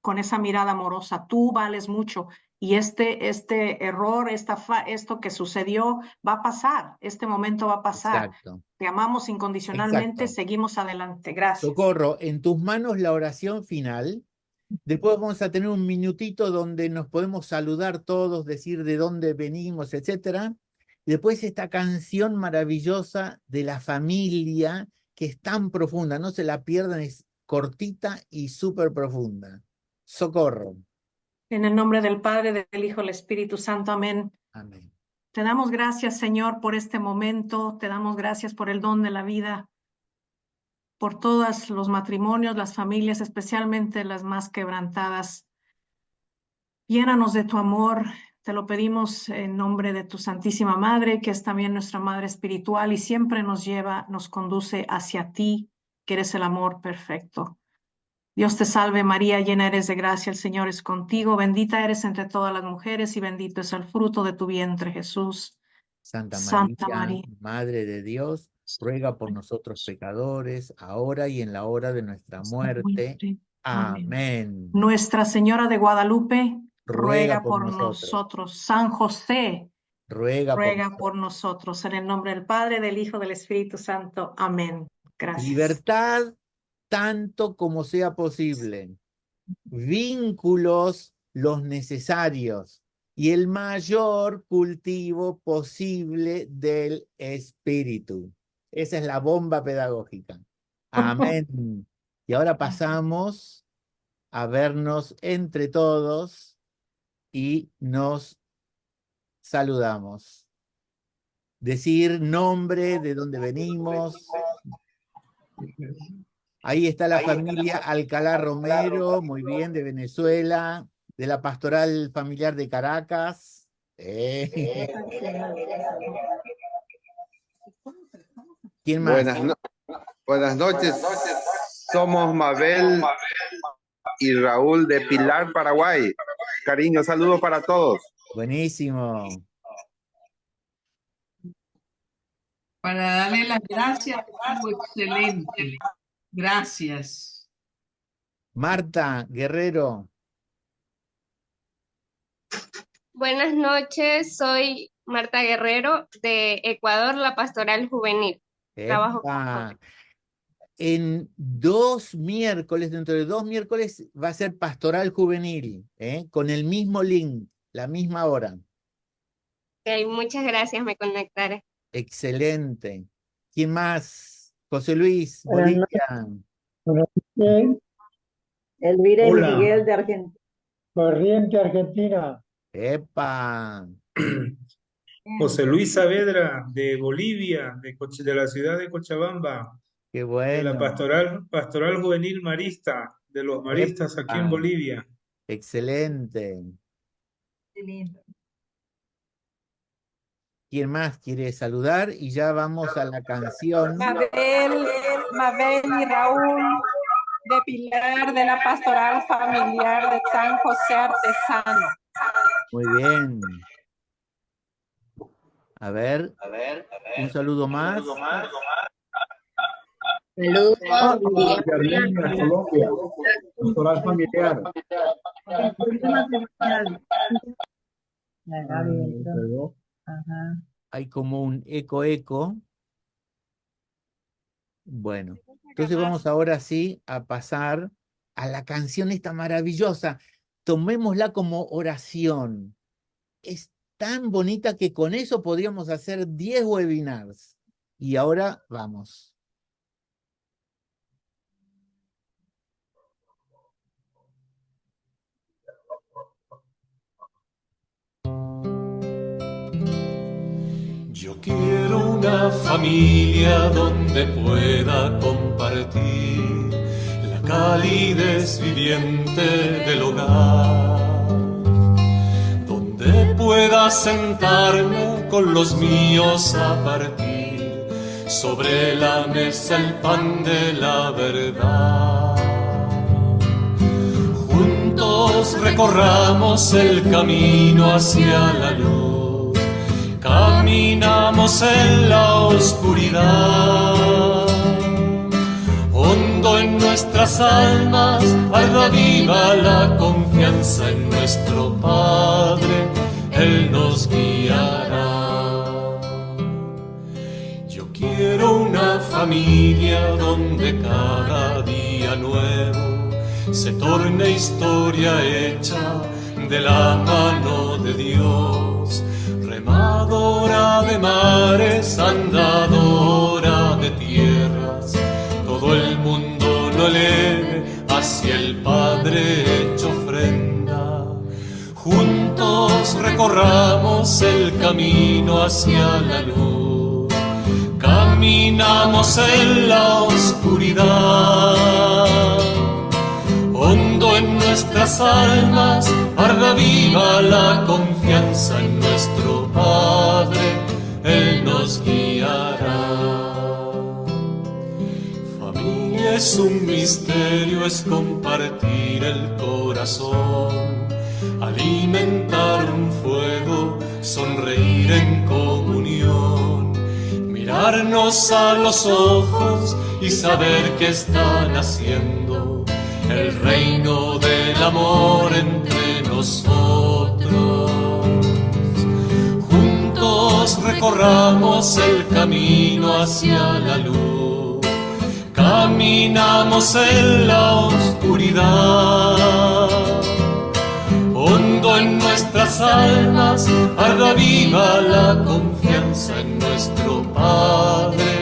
con esa mirada amorosa, tú vales mucho, y este error, esto que sucedió va a pasar, este momento va a pasar. Exacto, Te amamos incondicionalmente, exacto. seguimos adelante. Gracias. Socorro, en tus manos la oración final. Después vamos a tener un minutito donde nos podemos saludar todos, decir de dónde venimos, etcétera. Y después esta canción maravillosa de la familia, que es tan profunda, no se la pierdan, es cortita y súper profunda. Socorro. En el nombre del Padre, del Hijo, del Espíritu Santo. Amén. Amén. Te damos gracias, Señor, por este momento. Te damos gracias por el don de la vida, por todos los matrimonios, las familias, especialmente las más quebrantadas. Llénanos de tu amor. Te lo pedimos en nombre de tu Santísima Madre, que es también nuestra Madre espiritual y siempre nos lleva, nos conduce hacia ti, que eres el amor perfecto. Dios te salve María, llena eres de gracia, el Señor es contigo, bendita eres entre todas las mujeres y bendito es el fruto de tu vientre, Jesús. Santa Santa María, María, Madre de Dios, ruega por nosotros pecadores, ahora y en la hora de nuestra muerte. amén. Amén. Nuestra Señora de Guadalupe, Ruega ruega por por nosotros. nosotros. San José, Ruega por ruega por nosotros. nosotros. En el nombre del Padre, del Hijo, del Espíritu Santo. Amén. Gracias. Libertad tanto como sea posible. Vínculos los necesarios y el mayor cultivo posible del espíritu. Esa es la bomba pedagógica. Amén. Y ahora pasamos a vernos entre todos y nos saludamos. Decir nombre, de dónde venimos. Ahí está la familia Alcalá Romero, muy bien, de Venezuela, de la Pastoral Familiar de Caracas. ¿Quién más? Buenas noches. Somos Mabel y Raúl de Pilar, Paraguay. Cariño, saludos para todos. Buenísimo. Para darle las gracias, estuvo excelente. Gracias. Marta Guerrero. Buenas noches, soy Marta Guerrero de Ecuador, la Pastoral Juvenil. Trabajo con ¡Epa! jóvenes. en 2 miércoles, dentro de 2 miércoles, va a ser Pastoral Juvenil, con el mismo link, la misma hora. Ok, muchas gracias, me conectaré. Excelente. ¿Quién más? José Luis, Buenas Bolivia. Buenas noches. Elvira y Hola. Miguel de Argentina. Corriente, Argentina. ¡Epa! José Luis Saavedra, de Bolivia, de la ciudad de Cochabamba, ¡Qué de la bueno! Pastoral Juvenil Marista, de los maristas aquí en ¡Epa! Bolivia. Excelente. Qué lindo. ¿Quién más quiere saludar? Y ya vamos a la canción. Mabel y Raúl de Pilar de la Pastoral Familiar de San José Artesano. Muy bien. A ver, un saludo más. Saludos. Colombia. Pastoral familiar. Hay como un eco. Bueno, entonces vamos ahora sí a pasar a la canción esta maravillosa. Tomémosla como oración. Es tan bonita que con eso podríamos hacer 10 webinars. Y ahora vamos. Yo quiero una familia donde pueda compartir la calidez viviente del hogar, donde pueda sentarme con los míos a partir sobre la mesa el pan de la verdad. Juntos recorramos el camino hacia la luz. Caminamos en la oscuridad, hondo en nuestras almas, arda viva la confianza en nuestro Padre, Él nos guiará. Yo quiero una familia donde cada día nuevo se torne historia hecha de la mano de Dios. Remadora de mares, andadora de tierras, todo el mundo lo eleve hacia el Padre hecho ofrenda. Juntos recorramos el camino hacia la luz, caminamos en la oscuridad, hondo en nuestras almas, arda viva la confianza en nuestro Padre, Él nos guiará. Familia es un misterio, es compartir el corazón, alimentar un fuego, sonreír en comunión, mirarnos a los ojos y saber que está naciendo el reino del amor entre nosotros. Juntos recorramos el camino hacia la luz, caminamos en la oscuridad, hondo en nuestras almas, arda viva la confianza en nuestro Padre,